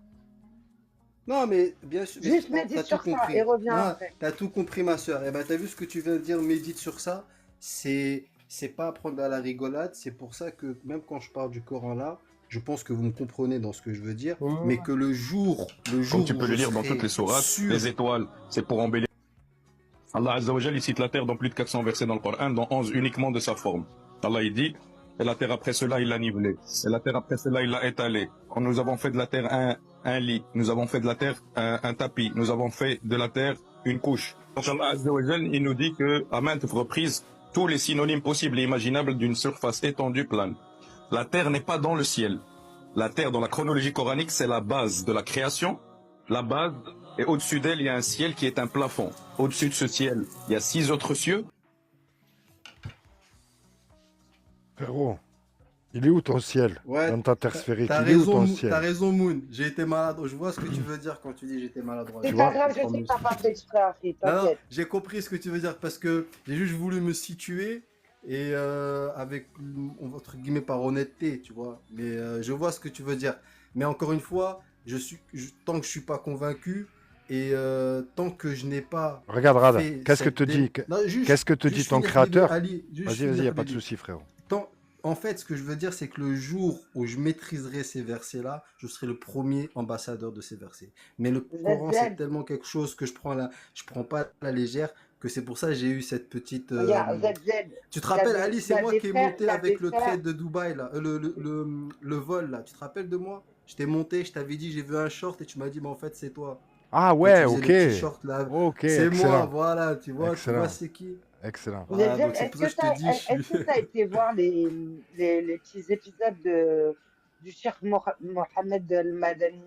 Non, mais bien sûr, mais Juste oh, médite t'as tout sur ça et compris. reviens Non, après. t'as tout compris, ma soeur. Eh ben, t'as vu ce que tu viens de dire, médite sur ça. C'est pas à prendre à la rigolade. C'est pour ça que même quand je parle du Coran là, je pense que vous me comprenez dans ce que je veux dire. Mais que le Comme jour tu où peux je le lire dans toutes serai les sourates, sûr. les étoiles, c'est pour embellir. Allah Azza wa Jal, il cite la terre dans plus de 400 versets dans le Coran, dans 11 uniquement de sa forme. Allah, il dit, et la terre après cela, il l'a nivelée. Et la terre après cela, il l'a étalée. Quand nous avons fait de la terre un lit, nous avons fait de la terre un tapis, nous avons fait de la terre une couche. Donc Allah Azza wa Jal, il nous dit que, à maintes reprises, tous les synonymes possibles et imaginables d'une surface étendue plane. La terre n'est pas dans le ciel. La terre, dans la chronologie coranique, c'est la base de la création. La base, et au-dessus d'elle, il y a un ciel qui est un plafond. Au-dessus de ce ciel, il y a 6 autres cieux. Frérot, il est où ton ciel? Ouais, Dans ta terre sphérique, t'as il est où raison, ton t'as ciel? raison, Moon. J'ai été malade. Je vois ce que tu veux dire quand tu dis j'étais maladroit. C'est Tu pas vois? grave, je sais que t'as pas fait exprès, Afri, Non, non, t'inquiète. j'ai compris ce que tu veux dire parce que j'ai juste voulu me situer et avec, entre guillemets, par honnêteté, tu vois. Mais je vois ce que tu veux dire. Mais encore une fois, tant que je suis pas convaincu et tant que je n'ai pas Regarde, Rada, fait qu'est-ce que cette te dit, Non, qu'est-ce que te dit juste ton finir, créateur? Ali, juste Vas-y, vas-y, finir, y a pas de Habibi. souci, frérot. En fait, ce que je veux dire, c'est que le jour où je maîtriserai ces versets-là, je serai le premier ambassadeur de ces versets. Mais le Coran, c'est ZZ, tellement quelque chose que je prends pas à la légère, que c'est pour ça que j'ai eu cette petite. regarde, ZZ, Tu te il y a rappelles, des, Ali, il y c'est a moi des qui ai frères, monté il y a des avec le frères. trade de Dubaï, là, le vol, là. Tu te rappelles de moi? Je t'ai monté, je t'avais dit, j'ai vu un short et tu m'as dit, mais en fait, c'est toi. Ah Quand tu ouais, faisais ok. les petits shorts, là. Ok, C'est moi, excellent. voilà, tu vois Excellent. c'est qui? Excellent. Voilà, ZZ, donc c'est pour ça que je te dis, je suis. est-ce que t'as été voir les petits épisodes du Cheikh Mohamed El-Madani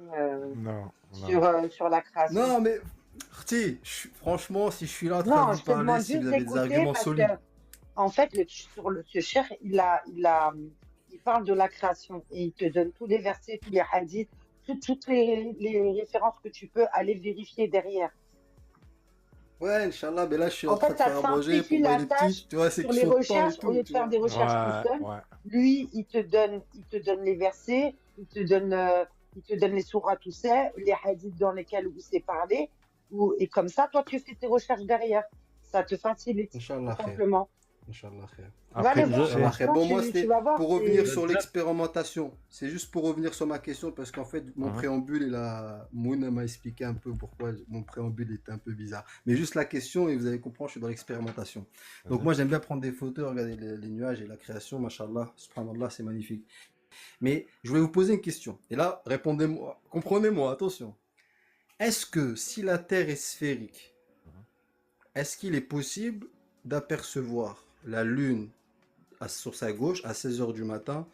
Non, non. sur la création? Non, mais, Rti, franchement, si je suis là en train de Non, vous je te parler, demande si vous juste avez des d'écouter arguments parce que, solides. en fait, ce cher, il parle de la création et il te donne tous les versets, tous les hadiths, toutes les références que tu peux aller vérifier derrière. Ouais, Inch'Allah, mais là, je suis en En train fait, de ça faire à manger simplifie pour moi la les tâche petits, tu vois, c'est sur les question de temps et recherches, au tout, lieu de tu faire vois. des recherches tout Ouais, seul. ouais. Lui, il te donne les versets, il te donne les sourates tout ça, les hadiths dans lesquels où c'est parlé, et comme ça, toi, tu fais tes recherches derrière. Ça te facilite, tout Inch'Allah, khair. simplement. Inch'Allah, khair. Va Après, le voir, Inch'Allah, khair. franchement, Bon, moi, tu c'était vas voir, pour revenir c'est... sur l'expérimentation. C'est juste pour revenir sur ma question, parce qu'en fait, mon préambule, Mouna m'a expliqué un peu pourquoi mon préambule était un peu bizarre. Mais juste la question, et vous allez comprendre, je suis dans l'expérimentation. Donc, moi, j'aime bien prendre des photos, regarder les nuages et la création, mashallah, subhanallah, c'est magnifique. Mais je vais vous poser une question. Et là, répondez-moi, comprenez-moi, attention. Est-ce que si la Terre est sphérique, est-ce qu'il est possible d'apercevoir la Lune sur sa gauche à 16h du matin,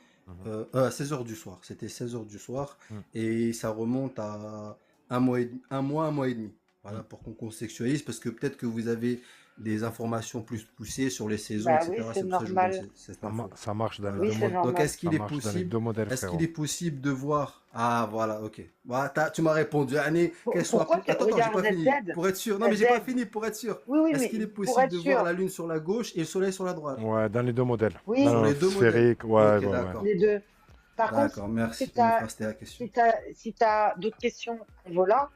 à 16h du soir, c'était 16h du soir, et ça remonte à un mois, un mois et demi. Voilà, pour qu'on contextualise, parce que peut-être que vous avez des informations plus poussées sur les saisons, Bah etc. oui, c'est C'est pour ça que je vous donne normal. cette info. Ça marche dans Voilà. les Oui, deux c'est modèles. Donc, normal. est-ce qu'il Ça est marche dans les possible, deux modèles, est-ce frérot. qu'il est possible de voir... Ah, voilà, ok. Voilà, tu m'as répondu, Annie, qu'elle soit... Pourquoi Attends, j'ai regarde pas fini. ZZ, Pour être sûr. Non, mais j'ai pas ZZ. fini, pour être sûr. Oui, oui, Est-ce mais qu'il est pour possible être de voir sûr, la Lune sur la gauche et le Soleil sur la droite? Ouais, dans les deux modèles. oui, Sur Dans les le deux modèles. sphérique, ouais, Ok, ouais, ouais. d'accord. les deux. Par contre, D'accord, merci. si tu as, C'était la question. si t'as d'autres questions à ce niveau-là,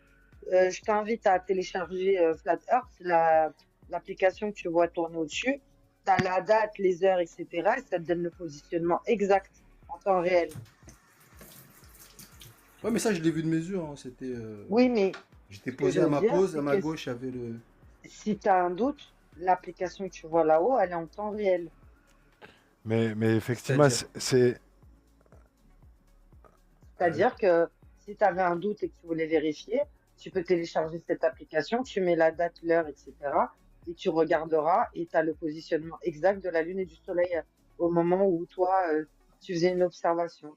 je t'invite à télécharger Flat Earth, l'application que tu vois tourner au-dessus. Tu as la date, les heures, etc. Et ça te donne le positionnement exact en temps réel. Ouais, mais ça, je l'ai vu de mes yeux. Hein. C'était. Oui, mais J'étais ce que posé je à veux ma dire, pause, c'est à ma que gauche, il y avait le. si tu as un doute, l'application que tu vois là-haut, elle est en temps réel. Mais effectivement, c'est. C'est-à-dire que si tu avais un doute et que tu voulais vérifier, tu peux télécharger cette application, tu mets la date, l'heure, etc. Et tu regarderas et tu as le positionnement exact de la Lune et du Soleil au moment où toi, tu faisais une observation.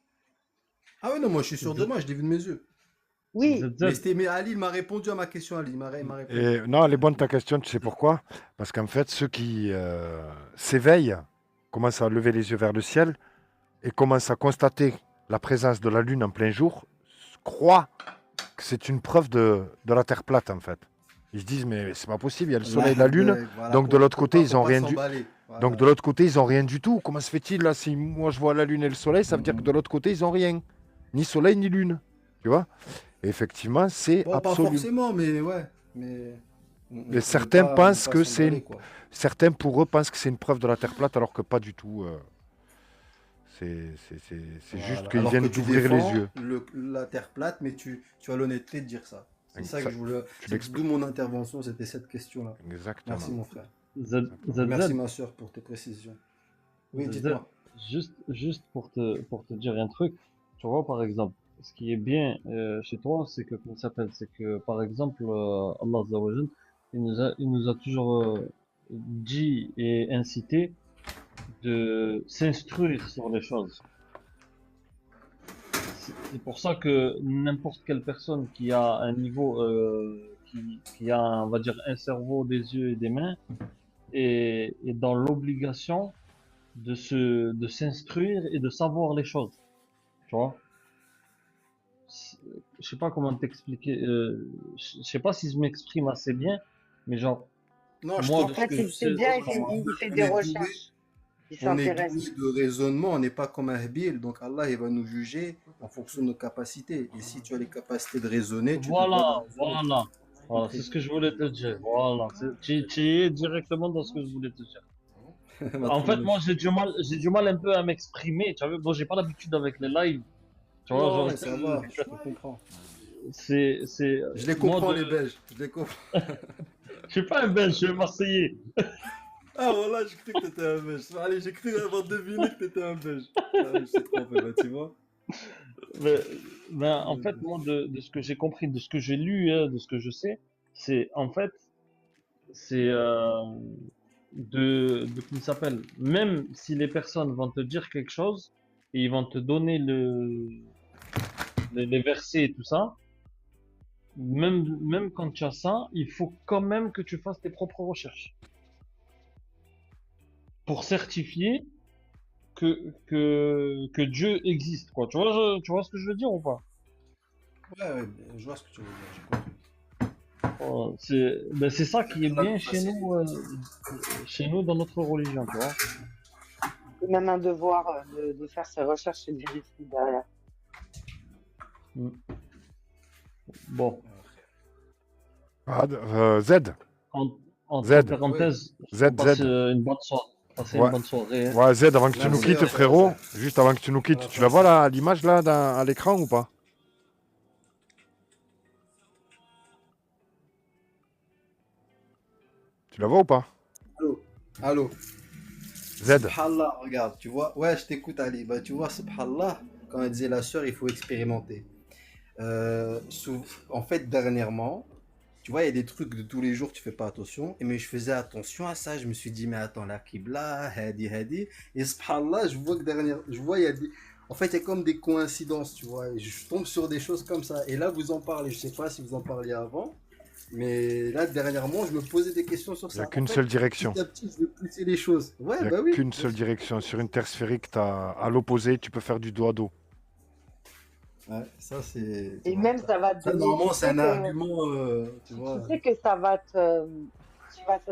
Ah ouais, non, moi, je suis sûr de moi, je l'ai vu de mes yeux. Oui, ZZ. Mais Ali, il m'a répondu à ma question, Ali. Il m'a répondu. Et non, elle est bonne ta question, tu sais pourquoi? Parce qu'en fait, ceux qui s'éveillent commencent à lever les yeux vers le ciel et commencent à constater la présence de la Lune en plein jour, croient que c'est une preuve de la Terre plate, en fait. Ils se disent, mais c'est pas possible, il y a le Soleil et la Lune, Voilà, donc de l'autre côté, ils faut ont pas rien du... s'emballer. Donc Voilà. de l'autre côté, ils ont rien du tout. Comment se fait-il là, si moi je vois la Lune et le Soleil, ça veut dire que de l'autre côté, ils ont rien. Ni Soleil, ni Lune. Tu vois? Et effectivement, c'est Bon, pas absolument... forcément, mais ouais. Mais Et certains pensent pas que c'est s'emballer, une... quoi. Certains pour eux pensent que c'est une preuve de la Terre plate, alors que pas du tout. C'est juste Voilà. qu'ils Alors que viennent tu d'ouvrir les défends yeux. la terre plate, mais tu as l'honnêteté de dire ça. C'est ça que je voulais. Tu C'est l'expliques. d'où mon intervention, c'était cette question-là. Exactement. Merci, mon frère. ZZ. Merci, ma soeur, pour tes précisions. Oui, ZZ. dites-moi. Juste pour te dire un truc, tu vois, par exemple, ce qui est bien chez toi, c'est que, comment ça s'appelle, c'est que, par exemple, Allah Azza wa Jal, il nous a toujours dit et incité de s'instruire sur les choses. C'est pour ça que n'importe quelle personne qui a un niveau, qui a, on va dire, un cerveau, des yeux et des mains, est dans l'obligation de s'instruire et de savoir les choses. Tu vois? Je sais pas comment t'expliquer. Je sais pas si je m'exprime assez bien, mais genre, Non, je moi, te en de ce fait, que dis, je il sait sais, bien, il fait on des est doué, recherches, il on est s'intéresse. doué de raisonnement, on n'est pas comme un Habil, donc Allah, il va nous juger en fonction de nos capacités. Et si tu as les capacités de raisonner, tu te dois de voilà, raisonner. voilà, c'est ce que je voulais te dire. Voilà, tu es directement dans ce que je voulais te dire. En fait, moi, j'ai du mal un peu à m'exprimer. Tu vois, bon, j'ai pas l'habitude avec les lives. Tu vois, Non, genre, mais ça va, je te comprends. c'est, Je les moi, comprends, les Belges. Je les comprends. je suis pas un Belge, je suis un Marseillais. Ah voilà, j'ai cru que t'étais un Belge. Allez, j'ai cru avoir deviné que t'étais un Belge. Ah, je sais trompé, bah, tu vois. Mais, ben, en fait, moi, de ce que j'ai compris, de ce que j'ai lu, hein, de ce que je sais, c'est, en fait, c'est, comment ça s'appelle, même si les personnes vont te dire quelque chose, et ils vont te donner les versets et tout ça, même quand tu as ça, il faut quand même que tu fasses tes propres recherches pour certifier que Dieu existe, quoi. Tu vois ce que je veux dire ou pas? Ouais, ouais, je vois ce que tu veux dire, j'ai compris. Ben, c'est ça qui est Ça bien nous facilite. chez nous dans notre religion, tu vois. C'est même un devoir de faire ses recherches et de vérifier derrière. Mm. Bon, Ah, Z. en, Z. entre parenthèses, Z, on passe Z. une bonne soirée. Passer Ouais. une bonne soirée. Hein. Ouais, Z, avant que tu nous Merci, quittes, ouais, frérot. c'est Juste avant que tu nous quittes, Ouais, tu la vois là, l'image là, à l'écran ou pas? Tu la vois ou pas? Allô, allô. Z. Subhanallah, regarde, tu vois. Ouais, je t'écoute, Ali. Bah, tu vois, subhanallah, quand elle disait la sœur, il faut expérimenter. En fait, dernièrement, tu vois, il y a des trucs de tous les jours, tu fais pas attention. Mais je faisais attention à ça. Je me suis dit, mais attends, la Qibla, hadi, hadi. Et subhanallah, je vois que il y a des. En fait, il y a comme des coïncidences, tu vois. Et je tombe sur des choses comme ça. Et là, vous en parlez. Je sais pas si vous en parliez avant. Mais là, dernièrement, je me posais des questions sur Il n'y a ça. qu'une En fait, seule direction. petit à petit, je vais pousser les choses. Ouais, Il n'y a bah oui. qu'une seule direction. Sur une terre sphérique, à l'opposé, tu peux faire du dos à dos. Ouais, ça c'est. Et même, ça va te Ça, donner. normalement, Tu c'est sais un que, argument, tu tu vois. sais que ça va te.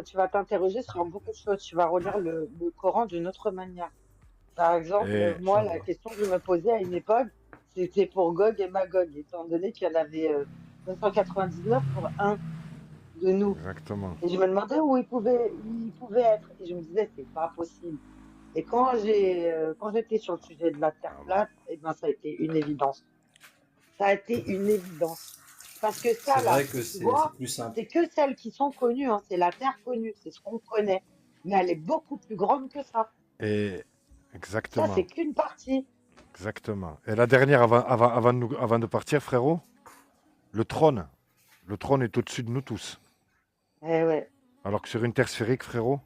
Tu vas t'interroger sur beaucoup de choses. Tu vas relire le Coran d'une autre manière. Par exemple, Et moi, la question que je me posais à une époque, c'était pour Gog et Magog, étant donné qu'il y en avait 999 pour un de nous. exactement. Et je me demandais où il pouvait être. Et je me disais, c'est pas possible. Et quand j'étais sur le sujet de la Terre plate, eh ben, ça a été une évidence. Ça a été une évidence. Parce que ça, C'est là, vrai que tu c'est vois, plus simple. c'est que celles qui sont connues, hein. C'est la Terre connue, c'est ce qu'on connaît. Mais elle est beaucoup plus grande que ça. Et Ça, exactement. c'est qu'une partie. Exactement. Et la dernière, avant de partir, frérot, le trône. Le trône est au-dessus de nous tous. Eh ouais, Alors que sur une terre sphérique, frérot,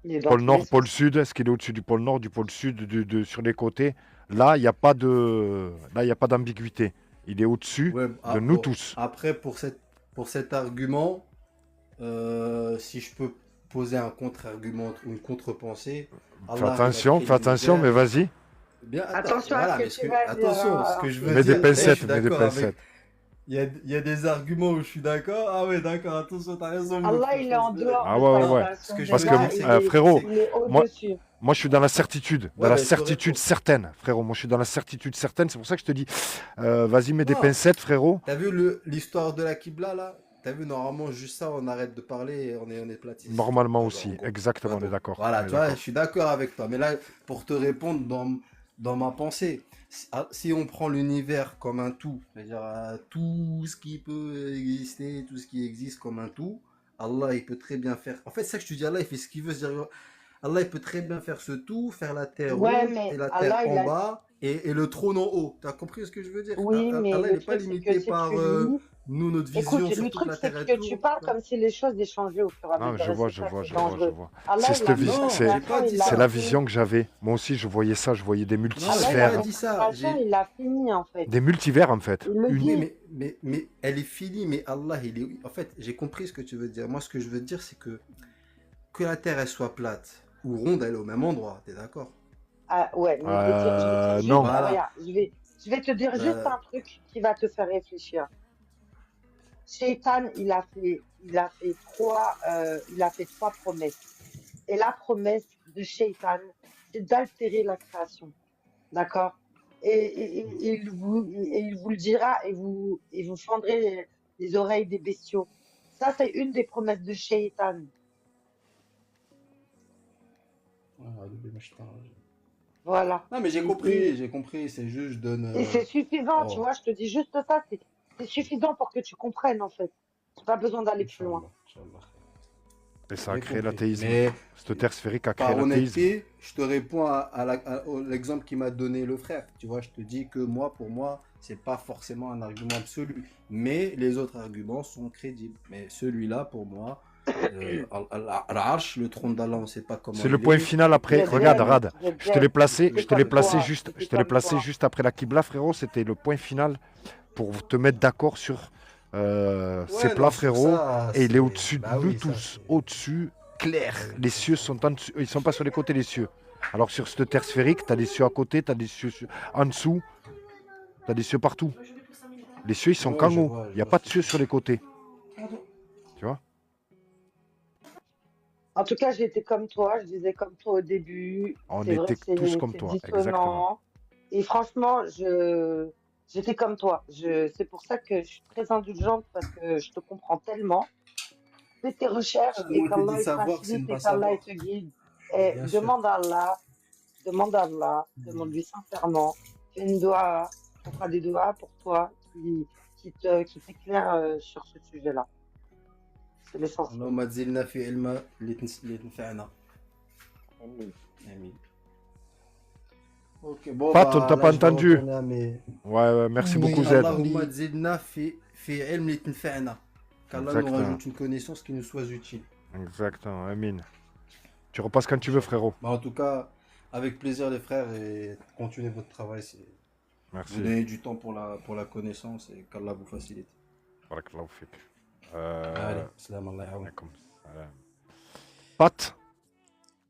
il est dans pôle tous les nord, sens. pôle sud, est-ce qu'il est au-dessus du pôle nord, du pôle sud, sur les côtés? Là, il n'y a pas de, là, il y a pas d'ambiguïté. Il est au-dessus Ouais, de nous tous. après, pour cet argument, si je peux poser un contre-argument ou une contre-pensée, Allah, il a Fais créé attention, mais l'univers. vas-y. Bien, Attention à voilà, ce que mais tu vas dire, attention, ce que je veux Mets des dire, là, je pincettes, suis mets des d'accord avec. pincettes. Il y a des arguments où je suis d'accord. Ah ouais, d'accord, attention, t'as raison, Mouk, Allah, il est en franchement, c'est vrai. dehors Ah de ouais, sa ouais. Ce création. que je Parce veux que, dire, c'est que. frérot, Il est moi, au-dessus. moi, je suis dans la certitude, Ouais, bah, je te réponds. certaine, frérot. Moi, je suis dans la certitude certaine. C'est pour ça que je te dis, vas-y, mets des Non, pincettes, frérot. t'as vu l'histoire de la Qibla là? T'as vu, normalement, juste ça, on arrête de parler et on est platiste. Normalement Genre, aussi, en gros. exactement, Ouais, on est bon. d'accord. Voilà, On est tu vois, je d'accord. suis d'accord avec toi. Mais là, pour te répondre dans ma pensée, si on prend l'univers comme un tout, c'est-à-dire tout ce qui peut exister, tout ce qui existe comme un tout, Allah, il peut très bien faire. En fait, c'est ça que je te dis, Allah, il fait ce qu'il veut. C'est-à-dire, Allah, il peut très bien faire ce tout, faire la terre Ouais, haute mais et la Allah, terre il en a... bas et le trône en haut. Tu as compris ce que je veux dire? Oui, mais Allah, il le n'est pas truc, c'est que limité si par tu lis... nous, notre Écoute, vision sur le toute truc, la c'est terre est que tout. tu parles Tu vois. comme si les choses les changeaient au fur et à Non, mais mesure. je Et vois, c'est je ça vois, qui est je vois, je dangereux. vois. Allah, C'est il cette a fait vision, sa Non, c'est j'ai création, pas dit il l'a c'est la ça. fini. vision que j'avais. Moi aussi, je voyais ça, je voyais des Non, j'ai Allah, il pas a multisphères, fait dit sa ça. création, il l'a fini, en fait. des multivers en fait. Il le Une. Oui, dit. mais elle est finie, mais Allah, il est. En fait, j'ai compris ce que tu veux dire. Moi, ce que je veux dire, c'est que la terre, elle soit plate ou ronde, elle est au même endroit. T'es d'accord? Ah, ouais, mais je vais dire juste... Non. Ah, Voilà. regarde, je vais te dire juste Bah, un truc qui va te faire réfléchir. Shaitan, il a fait trois promesses. Et la promesse de Shaitan, c'est d'altérer la création. D'accord? Et il vous le dira et vous fendrez les oreilles des bestiaux. Ça, c'est une des promesses de Shaitan. Voilà. non, mais j'ai Et, compris, j'ai compris. C'est juste, je donne. et c'est suffisant, tu Oh, vois, je te dis juste ça, c'est suffisant pour que tu comprennes, en fait. Tu n'as pas besoin d'aller plus loin. Inch'Allah, Inch'Allah. Et ça a J'ai créé compris. l'athéisme. Mais Cette terre sphérique a créé par l'athéisme. honnêteté, je te réponds à l'exemple qui m'a donné le frère. Tu vois, je te dis que moi, pour moi, c'est pas forcément un argument absolu. Mais les autres arguments sont crédibles. Mais celui-là, pour moi, Al-Arsh, le trône d'Allah, on ne sait pas comment C'est le il point est. final après. Regarde, Rad. Je te l'ai placé, C'était je te l'ai comme placé toi, juste, c'était je te l'ai comme placé toi. juste après la Qibla, frérot. C'était le point final pour te mettre d'accord sur ces Ouais, plats, non, sur frérot. ça, Et il est c'est. au-dessus de Bah nous oui, ça, tous, c'est. au-dessus, clair. Ouais, Les ça, cieux c'est. sont en dessous, ils sont pas sur les côtés, les cieux. Alors sur cette terre sphérique, t'as des cieux à côté, t'as des cieux en dessous, t'as des cieux partout. Les cieux, ils sont Ouais, qu'en je haut. vois, Il je n'y a vois pas ce de que cieux tu sur veux les côtés. Tu vois? En tout cas, j'étais comme toi, je disais comme toi au début. On C'est vrai était que tous comme c'est toi, exactement. dissonant. Et franchement, j'étais comme toi. C'est pour ça que je suis très indulgente parce que je te comprends tellement. Fais tes recherches et Comment te dit qu'Allah il te savoir, c'est ne facilite et pas qu'Allah il savoir. te guide. Et Bien sûr. demande à Allah, demande-lui sincèrement. Fais une doua, on fera des doigts pour toi qui t'éclairent sur ce sujet-là. C'est l'essentiel. اللهم تزلنا في علم اللي تنفعنا. Amen. Amin. Ok, bon, Pat, on bah t'a là, pas je vais entendu. retourner à mes. Ouais, merci Oui, beaucoup, Z. alors, اللهم تزلنا في علم اللي تنفعنا. Qu'Allah nous Exactement. rajoute une connaissance qui nous soit utile. Exactement, Amin. Tu repasses quand tu veux, frérot. Bah, en tout cas, avec plaisir les frères et continuez votre travail. Vous Merci. donnez du temps pour la connaissance et qu'Allah vous facilite. Barakallahu fik. Allez, salam Allah yaoum. Alaikum salam. Pat,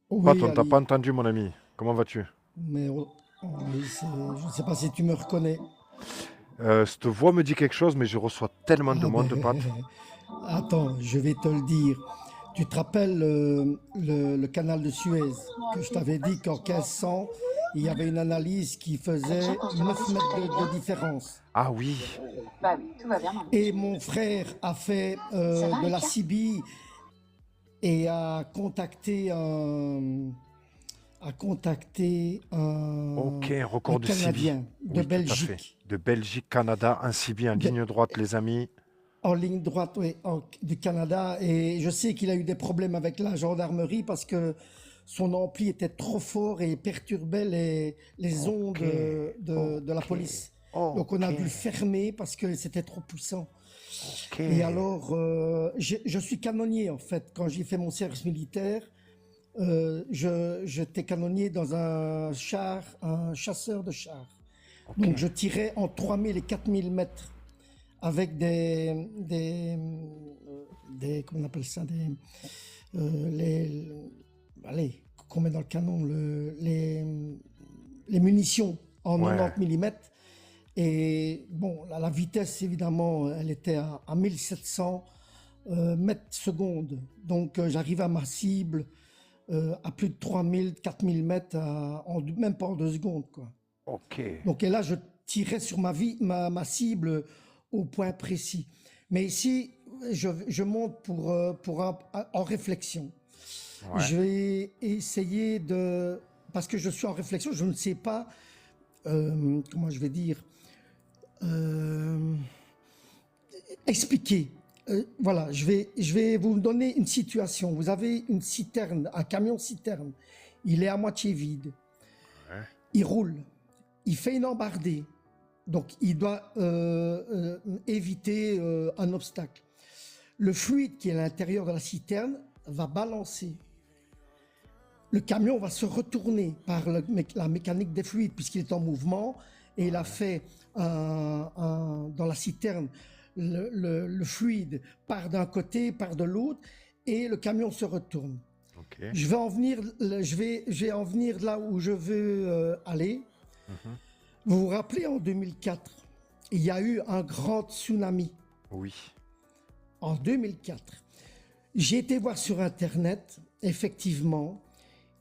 oui, Pat, on t'a Ali, pas entendu, mon ami. Comment vas-tu? mais oui, je ne sais pas si tu me reconnais. Cette voix me dit quelque chose, mais je reçois tellement de Ah monde, ben, Pat. attends, je vais te le dire. Tu te rappelles le canal de Suez que je t'avais dit qu'en 1500, il y avait une analyse qui faisait 9 mètres de différence. Ah oui. Bah oui, tout va bien, maman. Et mon frère a fait de la CB et a contacté un Ok, un record de CB. Canadien de Oui, tout à fait. Belgique. De Belgique, Canada, un CB en De- ligne droite, les amis. En ligne droite, oui, du Canada. Et je sais qu'il a eu des problèmes avec la gendarmerie parce que son ampli était trop fort et perturbait les ondes de la police. Donc on a dû fermer parce que c'était trop puissant. Ok. Et alors, je suis canonnier en fait. Quand j'ai fait mon service militaire, j'étais canonnier dans un char, un chasseur de chars. Ok. Donc je tirais en 3000 et 4000 mètres avec comment on appelle ça, allez, qu'on met dans le canon, les munitions en Ouais. 90 mm. Et bon, la vitesse, évidemment, elle était à 1700 mètres secondes. Donc j'arrivais à ma cible à plus de 3000, 4000 mètres, même pas en 2 secondes, quoi. Ok. Donc, et là, je tirais sur ma cible au point précis. Mais ici, je monte en réflexion. Ouais. Je vais essayer parce que je suis en réflexion, je ne sais pas, comment je vais dire, expliquer. Voilà, je vais vous donner une situation. Vous avez une citerne, un camion citerne. Il est à moitié vide. Ouais. Il roule. Il fait une embardée. Donc, il doit éviter un obstacle. Le fluide qui est à l'intérieur de la citerne va balancer. Le camion va se retourner par la mécanique des fluides puisqu'il est en mouvement et il a fait dans la citerne, le fluide part d'un côté, part de l'autre et le camion se retourne. Ok. Je vais en venir là où je veux aller. Mhm. Vous vous rappelez, en 2004, il y a eu un grand tsunami. Oui. En 2004, j'ai été voir sur Internet, effectivement,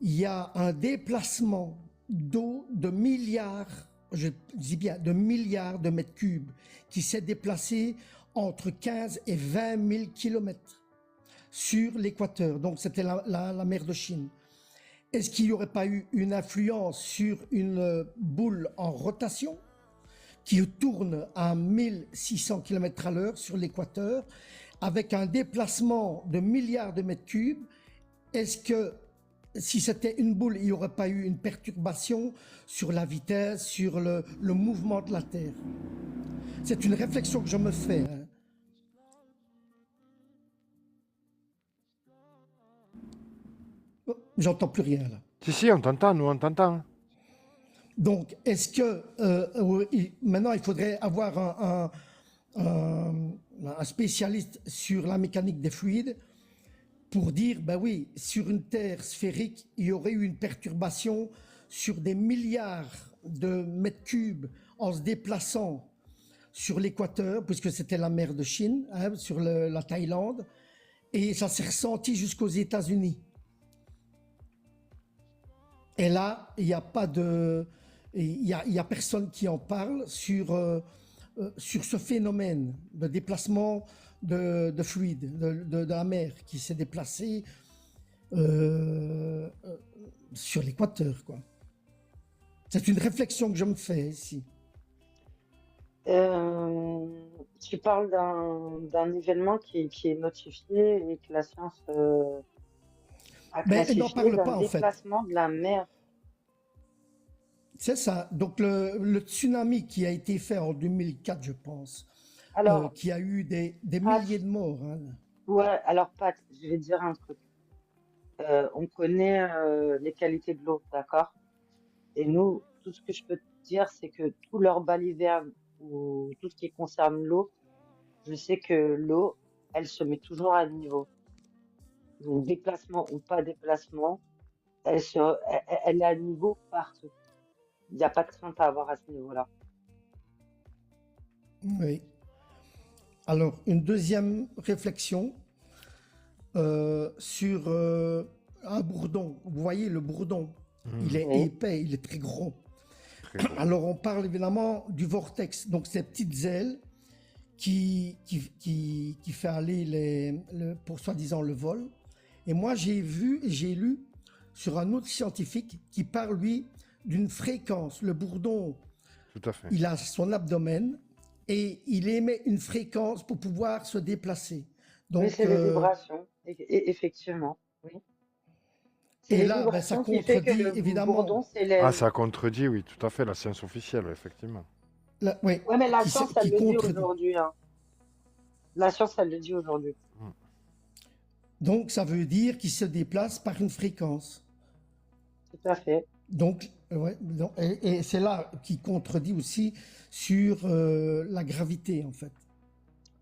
il y a un déplacement d'eau de milliards, je dis bien de milliards de mètres cubes, qui s'est déplacé entre 15 et 20 000 kilomètres sur l'équateur. Donc c'était la mer de Chine. Est-ce qu'il n'y aurait pas eu une influence sur une boule en rotation qui tourne à 1600 km à l'heure sur l'équateur avec un déplacement de milliards de mètres cubes? Est-ce que si c'était une boule, il n'y aurait pas eu une perturbation sur la vitesse, sur le mouvement de la Terre? C'est une réflexion que je me fais. Hein. Oh, j'entends plus rien là. Si, on t'entend, nous on t'entend. Donc, est-ce que maintenant il faudrait avoir un spécialiste sur la mécanique des fluides pour dire, ben oui, sur une Terre sphérique, il y aurait eu une perturbation sur des milliards de mètres cubes en se déplaçant sur l'équateur, puisque c'était la mer de Chine, hein, sur la Thaïlande, et ça s'est ressenti jusqu'aux États-Unis. Et là, il n'y a pas il y a personne qui en parle sur ce phénomène de déplacement de fluide, de la mer qui s'est déplacé sur l'équateur, quoi. C'est une réflexion que je me fais ici. Tu parles d'un événement qui est notifié et que la science a Mais elle n'en classifié parle d'un pas, en fait. déplacement de la mer. C'est ça. Donc, le tsunami qui a été fait en 2004, je pense, Alors, qui a eu des Pat, milliers de morts. Hein. ouais, alors Pat, je vais te dire un truc. On connaît les qualités de l'eau, d'accord? Et nous, tout ce que je peux te dire, c'est que tout leur baliverne ou tout ce qui concerne l'eau, je sais que l'eau, elle se met toujours à niveau. Donc, déplacement ou pas déplacement, elle est à niveau partout. Il n'y a pas de crainte à avoir à ce niveau-là. Oui. Alors, une deuxième réflexion sur un bourdon. Vous voyez, le bourdon, il est Oui. épais, il est très gros. Très gros. Alors, on parle évidemment du vortex, donc ces petites ailes qui fait aller pour soi-disant le vol. Et moi, j'ai lu sur un autre scientifique qui parle, lui, d'une fréquence. Le bourdon, Tout à fait. il a son abdomen et il émet une fréquence pour pouvoir se déplacer. Oui, Donc, c'est les vibrations, effectivement. Oui. C'est et les là, ben, ça vibrations qui fait que contredit le évidemment. bourdon s'élève. Ah, ça contredit, oui, tout à fait, la science officielle, effectivement. Oui, Ouais, mais la qui, science, se- elle qui le dit contredit. aujourd'hui. Hein. La science, elle le dit aujourd'hui. Donc, ça veut dire qu'il se déplace par une fréquence. Tout à fait. Donc, Ouais, et c'est là qui contredit aussi sur la gravité, en fait.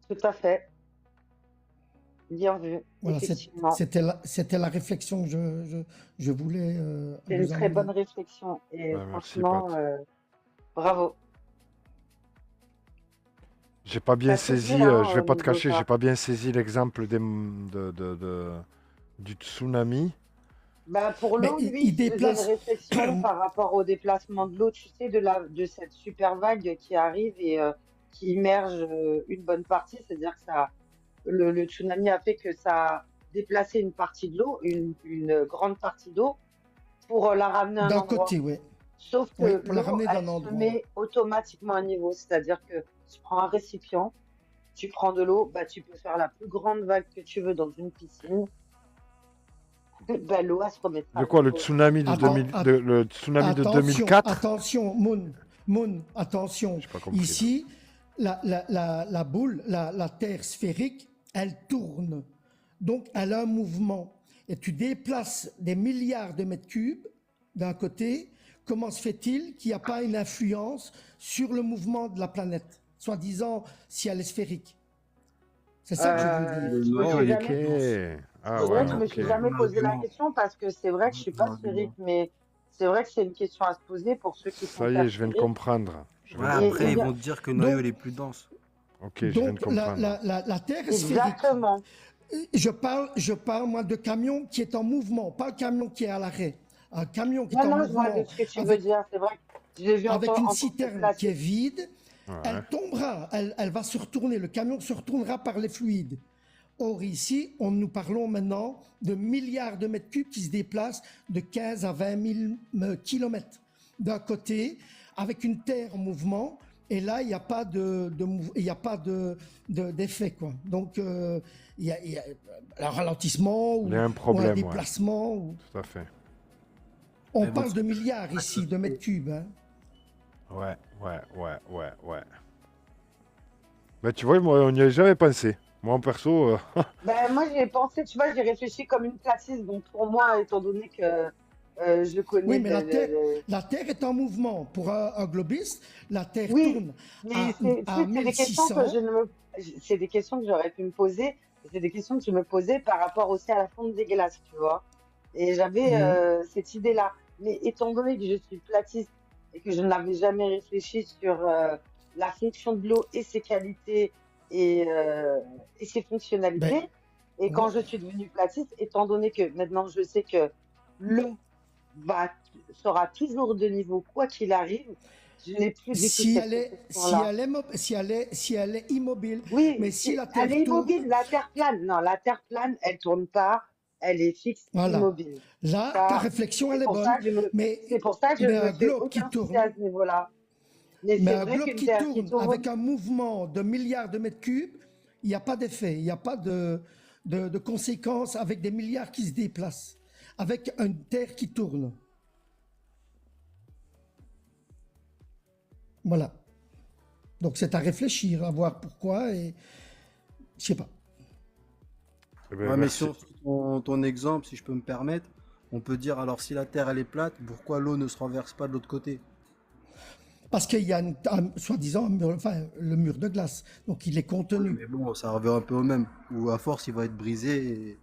Tout à fait. Bien vu, Voilà, effectivement. c'était la réflexion que je voulais C'est une vous très bonne amener. réflexion. Et Ouais, merci, franchement, Pat. bravo. J'ai pas bien Ça se dit, saisi, hein, je vais au pas te niveau cacher, j'ai ça. pas bien saisi l'exemple du tsunami. Bah, pour Mais l'eau, lui, il il se faisait une déplace. réflexion par rapport au déplacement de l'eau, tu sais, de cette super vague qui arrive et qui immerge une bonne partie. C'est-à-dire que le tsunami a fait que ça a déplacé une partie de l'eau, une grande partie d'eau, pour la ramener à un D'un endroit. côté, oui. Sauf Oui, que pour la l'eau, ramener elle d'un se endroit. met automatiquement à niveau. C'est-à-dire que tu prends un récipient, tu prends de l'eau, bah, tu peux faire la plus grande vague que tu veux dans une piscine. Bah, l'eau, elle se remettra De à quoi, le niveau. tsunami de Attends, 2000, le tsunami de attention, 2004? attention, Moon, attention. J'ai pas compris. Ici, la boule, la terre sphérique, elle tourne. Donc, elle a un mouvement. Et tu déplaces des milliards de mètres cubes d'un côté. Comment se fait-il qu'il n'y a pas une influence sur le mouvement de la planète, soi-disant si elle est sphérique? C'est ça que je veux dire. Je me Oh, suis ok. jamais, Ah c'est vrai ouais, que je me ok. suis jamais Ton posé la argument. question parce que c'est vrai que je suis Ton pas sphérique, argument. mais c'est vrai que c'est une question à se poser pour ceux qui sont Ça y est, je viens de sphériques. comprendre. Je viens Ouais, de Et, après, ils comprendre. vont te dire que le noyau Donc, il est plus dense. Ok, je viens de donc comprendre. la Terre est sphérique. exactement. Je parle moi de camion qui est en mouvement, pas un camion qui est à l'arrêt. Un camion qui est Non, en non, je vois de mouvement ce que tu veux avec, dire. C'est vrai que je l'ai vu avec une en tant que citerne qui est platiste. vide, Ouais. elle tombera, elle va se retourner, le camion se retournera par les fluides. Or ici, nous parlons maintenant de milliards de mètres cubes qui se déplacent de 15 à 20 000 kilomètres d'un côté, avec une Terre en mouvement, et là, il n'y a pas d'effet, quoi. Donc, il y a un ralentissement Il y a un ou un problème, ouais. déplacement. Tout à fait. On Mais bon, parle de milliards ici, de mètres cubes. Hein. Ouais. Mais tu vois, moi, on n'y avait jamais pensé. Moi, en perso, Ben, moi, j'ai pensé, tu vois, j'ai réfléchi comme une platiste. Donc, pour moi, étant donné que je connais Oui, mais la Terre est en mouvement. Pour un globiste, la Terre Oui, tourne mais à c'est des questions que 1600. je ne me, c'est des questions que j'aurais pu me poser. C'est des questions que je me posais par rapport aussi à la fonte des glaces, tu vois. Et j'avais cette idée-là. Mais étant donné que je suis platiste et que je n'avais jamais réfléchi sur la fonction de l'eau et ses qualités et ses Ben, fonctionnalités, et quand ouais. je suis devenue platiste, étant donné que maintenant je sais que l'eau sera toujours de niveau quoi qu'il arrive, je n'ai plus du tout Si cette elle est, réflexion-là. si elle est immobile, Oui, mais si la elle Terre est immobile, tourne, la Terre plane. Non, la Terre plane, elle tourne pas, elle est fixe, voilà. immobile. Là, ta Ça, réflexion, c'est elle est pour ça bonne, que mais, c'est pour ça que je mais ne me un fais globe qui aucun souci à tourne, ce niveau-là. Mais mais c'est un vrai globe qu'une qui Terre qui tourne avec tourne, un mouvement de milliards de mètres cubes, il n'y a pas d'effet, il n'y a pas de conséquences avec des milliards qui se déplacent, avec une Terre qui tourne. Voilà. Donc c'est à réfléchir, à voir pourquoi, et je sais pas. eh ben, Ouais, mais merci. sur ton exemple, si je peux me permettre, on peut dire alors si la Terre elle est plate, pourquoi l'eau ne se renverse pas de l'autre côté? Parce qu'il y a soi-disant le mur de glace, donc il est Oui, contenu. mais bon, ça revient un peu au même. Ou à force, il va être brisé.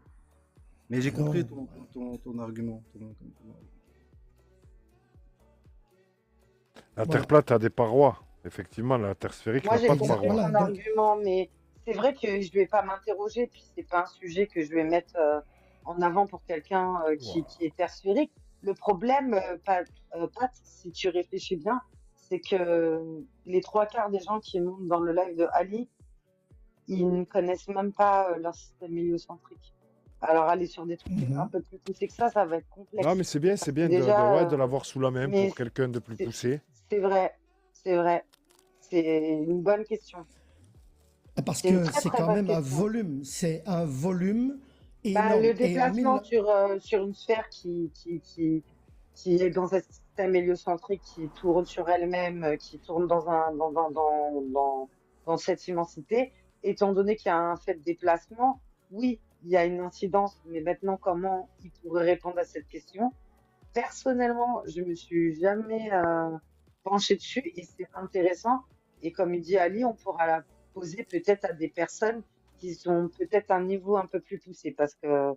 Mais j'ai compris Non. ton argument. La Voilà. Terre plate a des parois. Effectivement, la Terre sphérique moi n'a j'ai pas de compris parois. Voilà, ton donc, argument, mais c'est vrai que je vais pas m'interroger, puis c'est pas un sujet que je vais mettre en avant pour quelqu'un Wow. qui est tertiaire. Le problème, Pat, si tu réfléchis bien, c'est que les trois quarts des gens qui montent dans le live de Ali, ils ne connaissent même pas leur système héliocentrique. Alors aller sur des trucs un mhm. peu plus poussés que ça va être Non, complexe. mais c'est bien Parce que ouais, déjà, de l'avoir sous la main mais pour quelqu'un de plus c'est poussé. c'est vrai, c'est vrai. C'est une bonne question. Parce C'est une que très c'est très quand bonne même question. c'est un volume Bah, le énorme. Et en déplacement sur une sphère qui est dans un système héliocentrique, qui tourne sur elle-même, qui tourne dans cette immensité, étant donné qu'il y a un fait de déplacement, oui, il y a une incidence, mais maintenant, comment il pourrait répondre à cette question? personnellement, je me suis jamais penchée dessus et c'est intéressant. Et comme il dit Ali, on pourra la poser peut-être à des personnes qui sont peut-être à un niveau un peu plus poussé parce que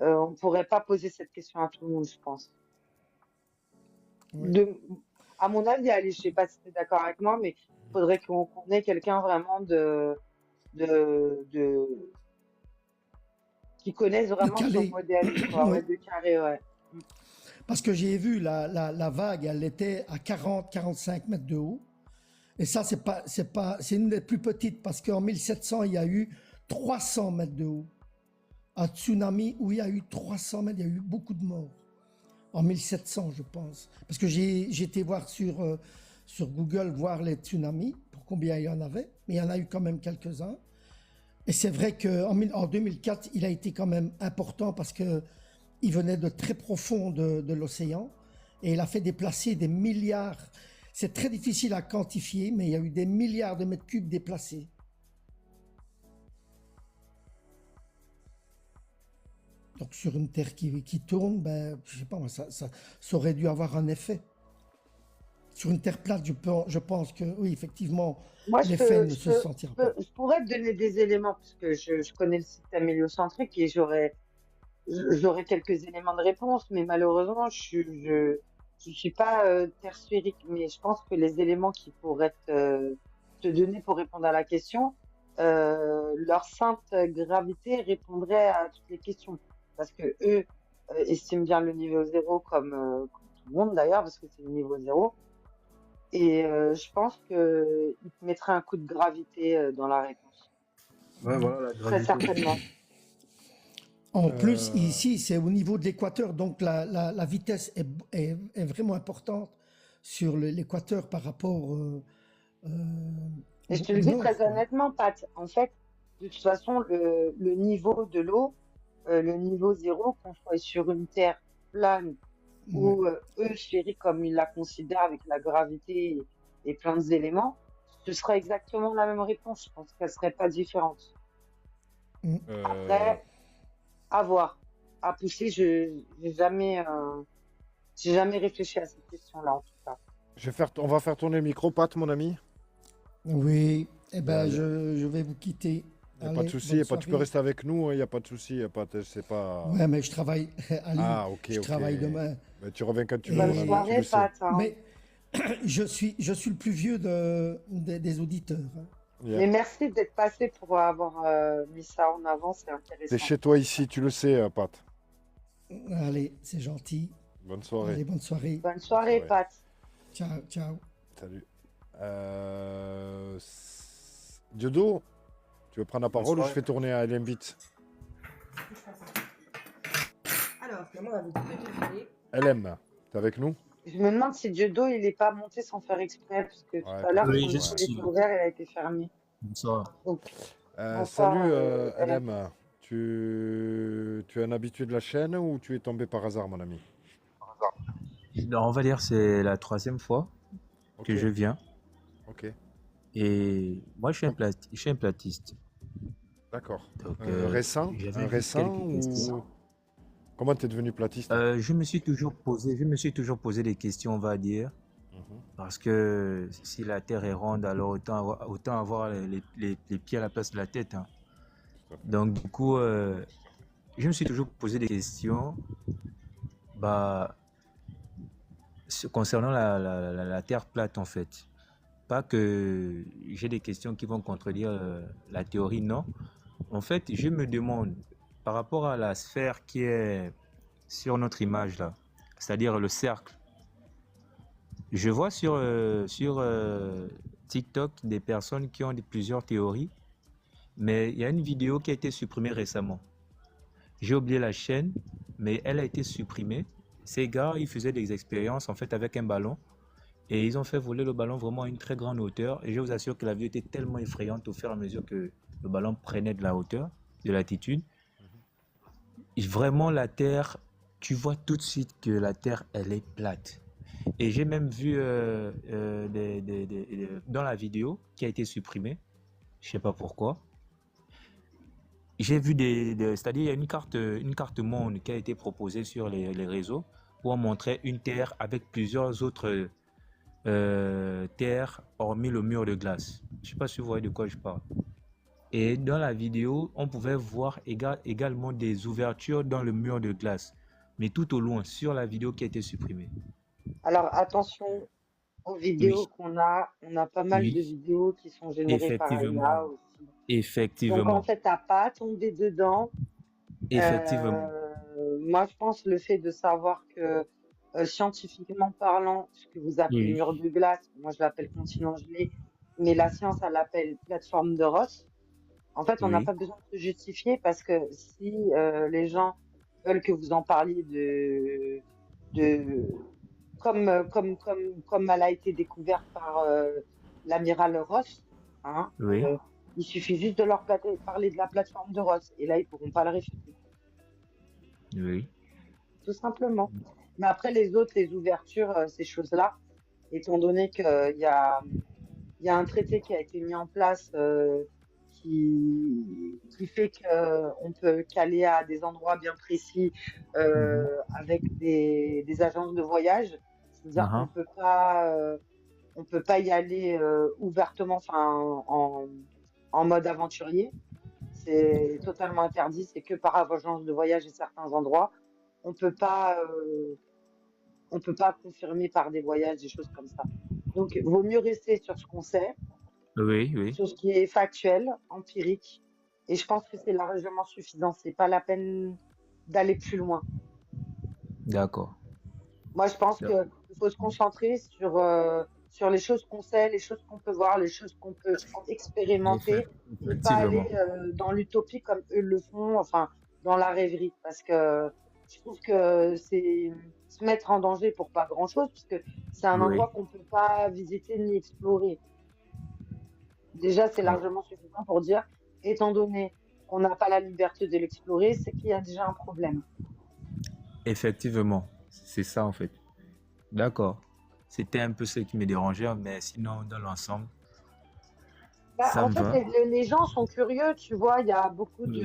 on pourrait pas poser cette question à tout le monde, je pense. Ouais. À mon avis, Ali, je sais pas si tu es d'accord avec moi, mais il faudrait qu'on ait quelqu'un vraiment de qui connaisse De vraiment son Calais. modèle, quoi, ouais, Ouais. de carré, ouais. Parce que j'ai vu la vague, elle était à 40-45 mètres de haut. Et ça, c'est une des plus petites parce qu'en 1700, il y a eu 300 mètres de haut. Un tsunami où il y a eu 300 mètres, il y a eu beaucoup de morts. En 1700, je pense. Parce que j'ai été voir sur Google, voir les tsunamis, pour combien il y en avait. Mais il y en a eu quand même quelques-uns. Et c'est vrai qu'en 2004, il a été quand même important parce que il venait de très profond de l'océan et il a fait déplacer des milliards. C'est très difficile à quantifier, mais il y a eu des milliards de mètres cubes déplacés. Donc sur une Terre qui tourne, ben, je sais pas, ça aurait dû avoir un effet. Sur une Terre plate, je pense que oui, effectivement, Moi, l'effet ne se sentira pas. je pourrais te donner des éléments parce que je connais le système héliocentrique et j'aurais quelques éléments de réponse, mais malheureusement, je suis pas terre sphérique, mais je pense que les éléments qui pourraient te donner pour répondre à la question, leur sainte gravité répondrait à toutes les questions, parce que eux estiment bien le niveau zéro comme tout le monde d'ailleurs, parce que c'est le niveau zéro, et je pense que ils te mettraient un coup de gravité dans la réponse, Ouais, voilà, la très gravité. certainement. En plus, ici, c'est au niveau de l'équateur, donc la vitesse est vraiment importante sur l'équateur par rapport Et je te au le dis nord, très quoi. honnêtement, Pat, en fait, de toute façon, le niveau de l'eau, le niveau zéro, qu'on soit sur une terre plane Ouais. ou eux sphériques comme ils la considèrent avec la gravité et plein d'éléments, ce serait exactement la même réponse. Je pense qu'elle serait pas différente. Après, à voir. À pousser, j'ai jamais réfléchi à cette question-là, en tout cas. On va faire tourner le micro, Pat, mon ami. Oui, eh ben, Ouais, je vais vous quitter. Il n'y a pas de Allez, souci, bonne tu peux soirée. rester avec nous, il n'y a pas de souci, c'est pas... Ouais, mais je travaille, Ali, Ah, ok, je ok. travaille demain. Mais tu reviens quand tu veux, Bonne mon ami, tu soirée, le sais. Pat. Hein. Mais je suis le plus vieux des auditeurs. Hein. Yeah. Mais merci d'être passé pour avoir mis ça en avant, c'est C'est intéressant. chez toi ici, tu le sais, Pat. Allez, c'est gentil. Bonne soirée. Allez, bonne soirée. Bonne soirée, Ouais. Pat. Ciao, ciao. Salut. Diodo, tu veux prendre la parole ou je fais tourner à LM vite? Alors, comment on avait dit de quelle journée LM, t'es avec nous? Je me demande si Diodo, il est pas monté sans faire exprès, parce que tout à l'heure, Oui, son je micro suis était ouvert, il a été fermé. Bonsoir. Donc, bonsoir, Salut LM. LM, tu es un habitué de la chaîne ou tu es tombé par hasard, mon ami? Non, on va dire c'est la 3e fois que Ok. je viens. Ok, Et moi, je suis un platiste. d'accord. Donc, Récent j'avais Un juste récent quelques questions. ou... Comment tu es devenu platiste? Je me suis toujours posé des questions, on va dire, Mhm. parce que si la Terre est ronde, alors autant avoir les pieds à la place de la tête. Hein. Tout à fait. Donc, du coup, je me suis toujours posé des questions bah, concernant la Terre plate, en fait. Pas que j'ai des questions qui vont contredire la théorie, non. En fait, je me demande, par rapport à la sphère qui est sur notre image là, c'est-à-dire le cercle, je vois sur TikTok des personnes qui ont plusieurs théories, mais il y a une vidéo qui a été supprimée récemment. J'ai oublié la chaîne, mais elle a été supprimée. Ces gars, ils faisaient des expériences en fait avec un ballon. Et ils ont fait voler le ballon vraiment à une très grande hauteur. Et je vous assure que la vue était tellement effrayante au fur et à mesure que le ballon prenait de la hauteur, de l'altitude. Et vraiment, la Terre, tu vois tout de suite que la Terre, elle est plate. Et j'ai même vu dans la vidéo qui a été supprimée, je ne sais pas pourquoi, j'ai vu c'est-à-dire il y a une carte monde qui a été proposée sur les réseaux où on montrait une terre avec plusieurs autres terres, hormis le mur de glace. Je ne sais pas si vous voyez de quoi je parle. Et dans la vidéo, on pouvait voir également des ouvertures dans le mur de glace, mais tout au loin, sur la vidéo qui a été supprimée. Alors attention aux vidéos Oui, qu'on a. On a pas mal de oui, vidéos qui sont générées par IA effectivement, aussi. Donc en effectivement, fait, t'as pas à tomber dedans. effectivement. Moi, je pense le fait de savoir que scientifiquement parlant, ce que vous appelez Oui, mur de glace, moi je l'appelle continent gelé, mais la science elle l'appelle plateforme de Ross. En fait, on n'a oui, pas besoin de se justifier parce que si les gens veulent que vous en parliez de comme elle a été découverte par l'amiral Ross, hein, oui, il suffit juste de leur parler de la plateforme de Ross et là ils pourront pas le réfuter, oui. tout simplement. Mais après les autres, les ouvertures, ces choses-là, étant donné qu'il y a un traité qui a été mis en place qui fait qu'on peut caler à des endroits bien précis Mhm. avec des agences de voyage. C'est-à-dire Aha. on peut pas y aller ouvertement, enfin en mode aventurier. C'est totalement interdit. C'est que par agence de voyage et certains endroits. On peut pas on peut pas confirmer par des voyages, des choses comme ça. Donc, vaut mieux rester sur ce qu'on sait, Oui, oui, sur ce qui est factuel, empirique. Et je pense que c'est largement suffisant. C'est pas la peine d'aller plus loin. d'accord. Moi, je pense D'accord. que il faut se concentrer sur les choses qu'on sait, les choses qu'on peut voir, les choses qu'on peut expérimenter, et pas aller Effectivement. dans l'utopie comme eux le font, enfin, dans la rêverie. Parce que je trouve que c'est se mettre en danger pour pas grand-chose, puisque c'est un Oui, endroit qu'on peut pas visiter ni explorer. Déjà, c'est oui. largement suffisant pour dire, étant donné qu'on n'a pas la liberté de l'explorer, c'est qu'il y a déjà un problème. Effectivement, c'est ça en fait. D'accord. C'était un peu ce qui me dérangeait, mais sinon, dans l'ensemble, Bah, ça en me fait, va. les gens sont curieux, tu vois, il y a beaucoup Oui.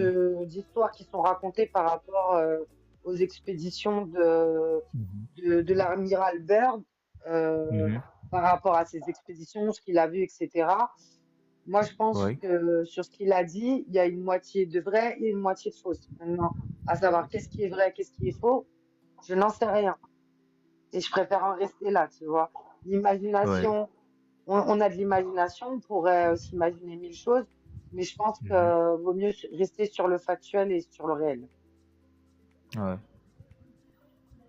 d'histoires qui sont racontées par rapport aux expéditions Mhm. de l'amiral Byrd, euh, Mhm. par rapport à ses expéditions, ce qu'il a vu, etc. Moi, je pense Oui. que sur ce qu'il a dit, il y a une moitié de vrai et une moitié de fausse. Maintenant, à savoir qu'est-ce qui est vrai, qu'est-ce qui est faux, je n'en sais rien. Et je préfère en rester là, tu vois. Oui. L'imagination, on a de l'imagination, on pourrait s'imaginer mille choses, mais je pense Mhm. que vaut mieux rester sur le factuel et sur le réel. Ouais.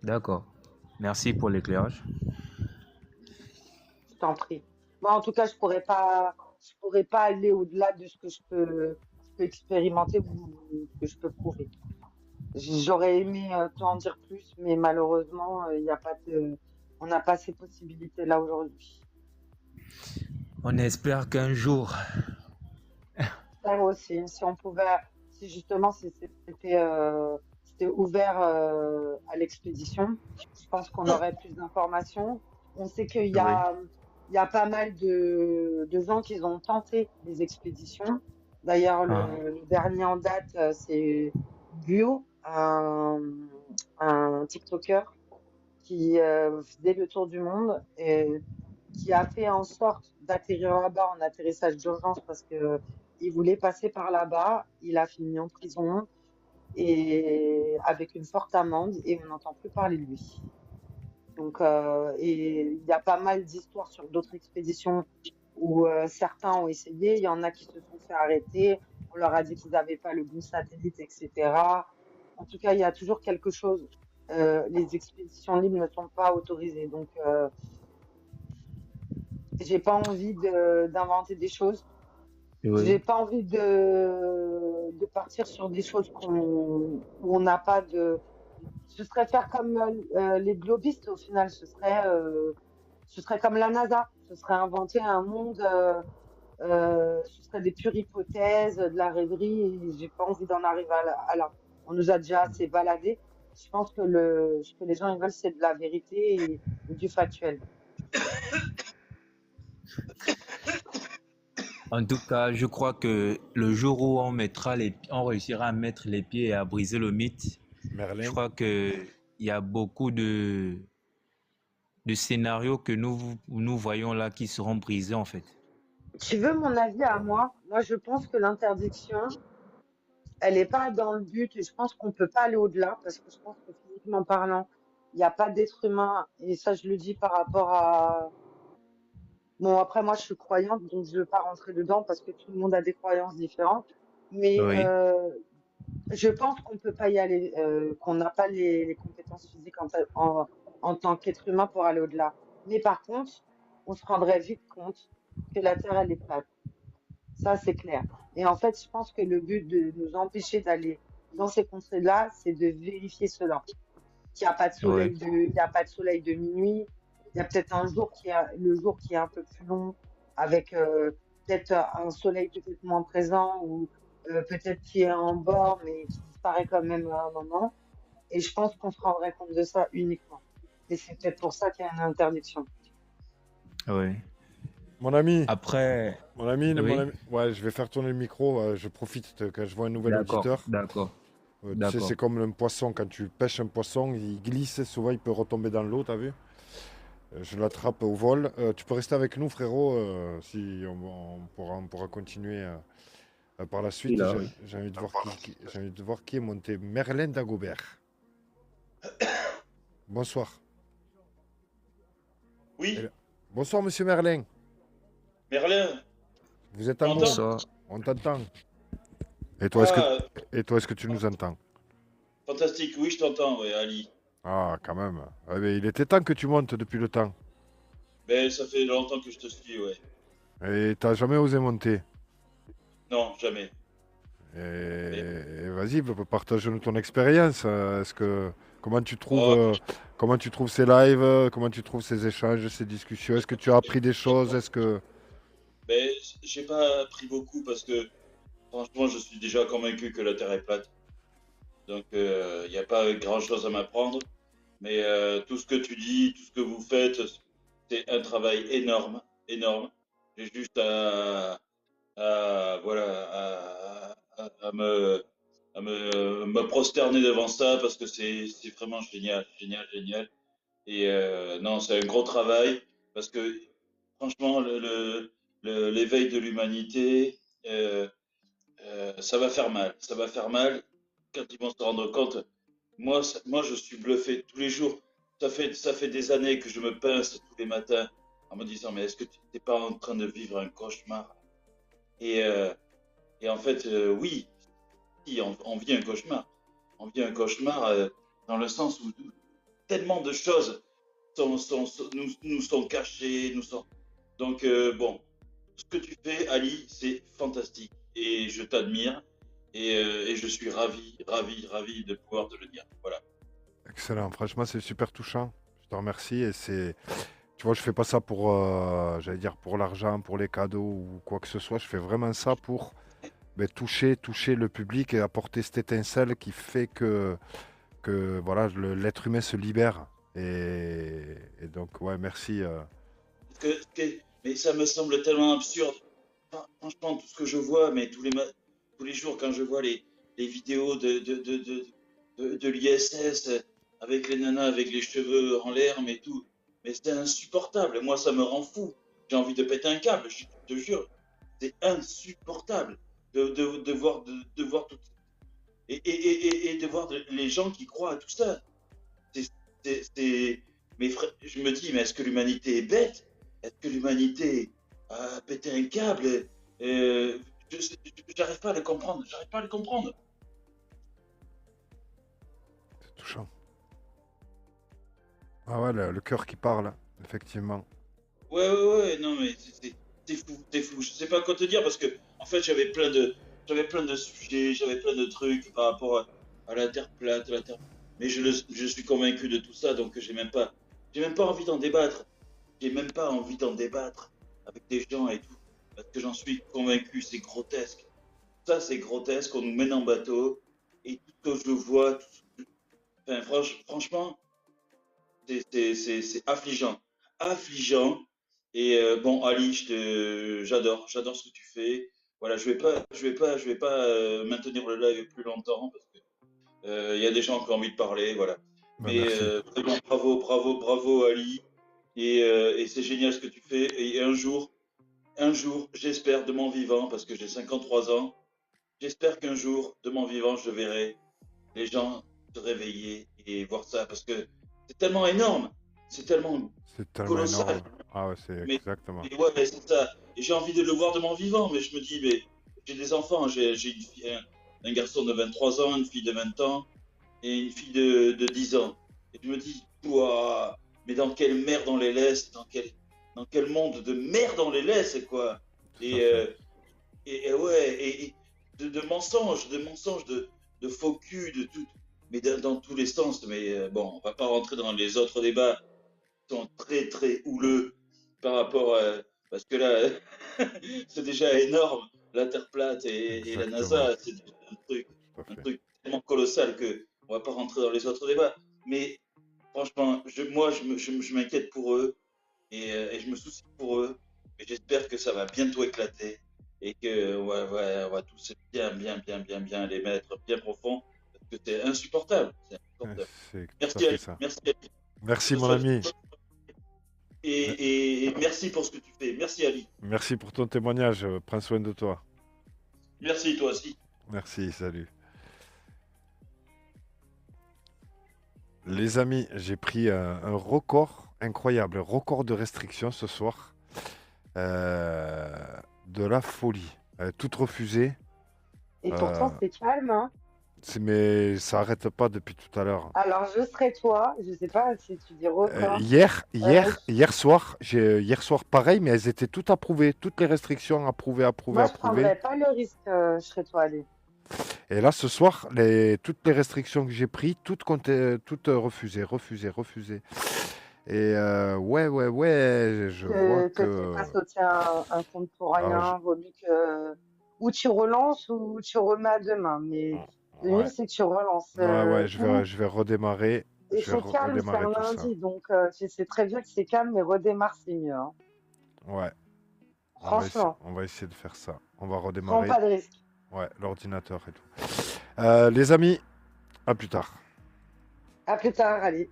D'accord. Merci pour l'éclairage. Je t'en prie. Moi, en tout cas, je pourrais pas aller au-delà de ce que je peux expérimenter ou que je peux prouver. J'aurais aimé t'en dire plus, mais malheureusement, il y a pas de, on n'a pas ces possibilités-là aujourd'hui. On espère qu'un jour. Ça aussi, si on pouvait, si justement si c'était ouvert à l'expédition, je pense qu'on aurait plus d'informations. On sait Oui. il y a pas mal de gens qui ont tenté des expéditions. D'ailleurs, Ah. le dernier en date, c'est Guo, un TikToker qui faisait le tour du monde et qui a fait en sorte d'atterrir là-bas en atterrissage d'urgence parce que il voulait passer par là-bas. Il a fini en prison et avec une forte amende et on n'entend plus parler de lui. Donc, et il y a pas mal d'histoires sur d'autres expéditions où certains ont essayé. Il y en a qui se sont fait arrêter. On leur a dit qu'ils n'avaient pas le bon satellite, etc. En tout cas, il y a toujours quelque chose. Les expéditions libres ne sont pas autorisées. Donc, j'ai pas envie d'inventer des choses. Oui. J'ai pas envie de partir sur des choses où on n'a pas de. Ce serait faire comme les globistes au final. Ce serait comme la NASA. Ce serait inventer un monde. Ce serait des pures hypothèses, de la rêverie. Et j'ai pas envie d'en arriver à là. On nous a déjà assez baladé. Je pense que ce que les gens ils veulent, c'est de la vérité et du factuel. En tout cas, je crois que le jour où on réussira à mettre les pieds et à briser le mythe, je Merlin. crois que il y a beaucoup de scénarios que nous voyons là qui seront brisés en fait. Tu veux mon avis à moi? Moi, je pense que l'interdiction, elle n'est pas dans le but, et je pense qu'on peut pas aller au-delà, parce que je pense que physiquement parlant, il n'y a pas d'être humain, et ça, je le dis par rapport à... Bon, après, moi, je suis croyante, donc je ne veux pas rentrer dedans, parce que tout le monde a des croyances différentes, mais Oui, je pense qu'on peut pas y aller, qu'on n'a pas les compétences physiques en tant qu'être humain pour aller au-delà. Mais par contre, on se rendrait vite compte que la Terre, elle est plate. Ça, c'est clair. Et en fait, je pense que le but de nous empêcher d'aller dans ces contrées-là, c'est de vérifier cela. Qu'il n'y a pas de oui, soleil il y a pas de soleil de minuit. Il y a peut-être le jour qui est un peu plus long, avec peut-être un soleil peut-être moins présent, ou peut-être qui est en bord, mais qui disparaît quand même à un moment. Et je pense qu'on se rendrait compte de ça uniquement. Et c'est peut-être pour ça qu'il y a une interdiction. oui. Mon ami, Après, mon ami, oui, ouais, je vais faire tourner le micro. Je profite quand je vois un nouvel d'accord, auditeur. d'accord, Tu sais, d'accord. c'est comme un poisson. Quand tu pêches un poisson, il glisse, souvent il peut retomber dans l'eau, t'as vu? Je l'attrape au vol. Tu peux rester avec nous, frérot, si on pourra continuer par la suite. Là, oui. J'ai envie de voir j'ai envie de voir qui est monté. Merlin Dagobert. Bonsoir. Oui, Bonsoir, monsieur Merlin. Merlin, Vous êtes tu en m'entends? haut. Bonsoir. On t'entend. Et Ah, toi, est-ce que tu nous entends? fantastique, oui, je t'entends, ouais, Ali. Ah, quand même. Ah, mais il était temps que tu montes depuis le temps. Mais ça fait longtemps que je te suis, ouais. Et t'as jamais osé monter. Non, jamais. Et vas-y, partage-nous ton expérience. Oh, Comment tu trouves ces lives, comment tu trouves ces échanges, ces discussions? Est-ce que tu as appris des choses? Est-ce que mais j'ai pas appris beaucoup parce que, franchement, je suis déjà convaincu que la Terre est plate. Donc, il n'y a pas grand-chose à m'apprendre. Mais tout ce que tu dis, tout ce que vous faites, c'est un travail énorme, énorme. J'ai juste à me prosterner devant ça parce que c'est vraiment génial, génial, génial. Et non, c'est un gros travail parce que franchement, l'éveil de l'humanité, euh, ça va faire mal. Ça va faire mal quand ils vont se rendre compte. Moi, je suis bluffé tous les jours. Ça fait des années que je me pince tous les matins en me disant, mais est-ce que tu n'es pas en train de vivre un cauchemar? Et, euh, et en fait, oui, si, on vit un cauchemar. On vit un cauchemar dans le sens où tellement de choses nous sont cachées. Donc, bon, ce que tu fais, Ali, c'est fantastique. Et je t'admire. Et je suis ravi, ravi, ravi de pouvoir te le dire. Voilà. excellent. Franchement, c'est super touchant. Je te remercie. Tu vois, je fais pas ça pour, j'allais dire, pour l'argent, pour les cadeaux ou quoi que ce soit. Je fais vraiment ça pour toucher le public et apporter cette étincelle qui fait que voilà, l'être humain se libère. Et donc, ouais, merci. Mais ça me semble tellement absurde. Franchement, tout ce que je vois, mais tous les jours, quand je vois les vidéos de l'ISS avec les nanas avec les cheveux en l'air, mais tout, mais c'est insupportable. Moi, ça me rend fou. J'ai envie de péter un câble, je te jure. C'est insupportable de voir tout. Et de voir les gens qui croient à tout ça. Mais je me dis, mais est-ce que l'humanité est bête? Est-ce que l'humanité a pété un câble? euh, J'arrive pas à les comprendre. J'arrive pas à les comprendre. C'est touchant. Ah ouais, le cœur qui parle, effectivement. Ouais, non, mais c'est fou. Je sais pas quoi te dire parce que, en fait, j'avais plein de sujets, j'avais plein de trucs par rapport à la Terre plate, mais je suis convaincu de tout ça, donc j'ai même pas envie d'en débattre. J'ai même pas envie d'en débattre avec des gens et tout, parce que j'en suis convaincu, c'est grotesque. Ça, c'est grotesque, on nous mène en bateau, et tout ce que je vois, enfin, franchement, c'est affligeant. Affligeant. Et bon, Ali, j'adore ce que tu fais. Voilà, je vais pas maintenir le live plus longtemps parce que il y a des gens qui ont envie de parler, voilà. Bah, Mais merci. vraiment, bravo, bravo, bravo, Ali. Et c'est génial ce que tu fais. Et un jour, j'espère de mon vivant, parce que j'ai 53 ans, j'espère qu'un jour, de mon vivant, je verrai les gens se réveiller et voir ça, parce que c'est tellement énorme, c'est tellement C'est tellement colossal. énorme. Ah ouais, c'est Mais, exactement. mais ouais, c'est ça. Et j'ai envie de le voir de mon vivant, mais je me dis, mais j'ai des enfants, j'ai une fille, un garçon de 23 ans, une fille de 20 ans et une fille de 10 ans. Et je me dis, ouah, mais dans quelle merde on les laisse, dans quel monde de merde on les laisse, quoi. Tout à Et, fait. et ouais, et de mensonges, de faux cul, de tout, mais dans tous les sens. Mais bon, on va pas rentrer dans les autres débats qui sont très très houleux par rapport parce que là, c'est déjà énorme, la Terre plate et la Exactement. NASA, c'est Tout à un fait. truc tellement colossal que on va pas rentrer dans les autres débats. Mais franchement, moi, je m'inquiète pour eux et je me soucie pour eux. Et j'espère que ça va bientôt éclater et que ouais, on va tous bien les mettre bien profond parce que c'est insupportable. C'est insupportable. C'est tout à Merci fait Ali, ça. merci Ali. Merci Je te mon souhaite ami. et merci pour ce que tu fais. Merci Ali. Merci pour ton témoignage. Prends soin de toi. Merci toi aussi. Merci, salut. Les amis, j'ai pris un record incroyable, un record de restrictions ce soir. De la folie. Toutes refusées. Et pourtant, c'est calme, hein. Mais ça arrête pas depuis tout à l'heure. Alors, je serai toi, je sais pas si tu dis record. Hier soir, pareil, mais elles étaient toutes approuvées. Toutes les restrictions approuvées. Moi, je prendrais pas le risque, je serais toi, allez. Et là, ce soir, toutes les restrictions que j'ai prises, toutes refusées. Et ouais, je vois Que tu pas que... sauter un compte pour Alors, rien, vaut mieux que ou tu relances ou tu remets à demain. Mais le mieux, ouais, c'est que tu relances ouais, tout. je vais redémarrer. Et Je vais c'est calme, c'est redémarrer un tout ça. lundi, donc tu sais très bien que c'est calme, mais redémarre, c'est mieux, hein. Ouais. Franchement. On va essayer de faire ça. On va Prends redémarrer. pas de risque. Ouais, l'ordinateur et tout. Les amis, à plus tard. À plus tard, allez.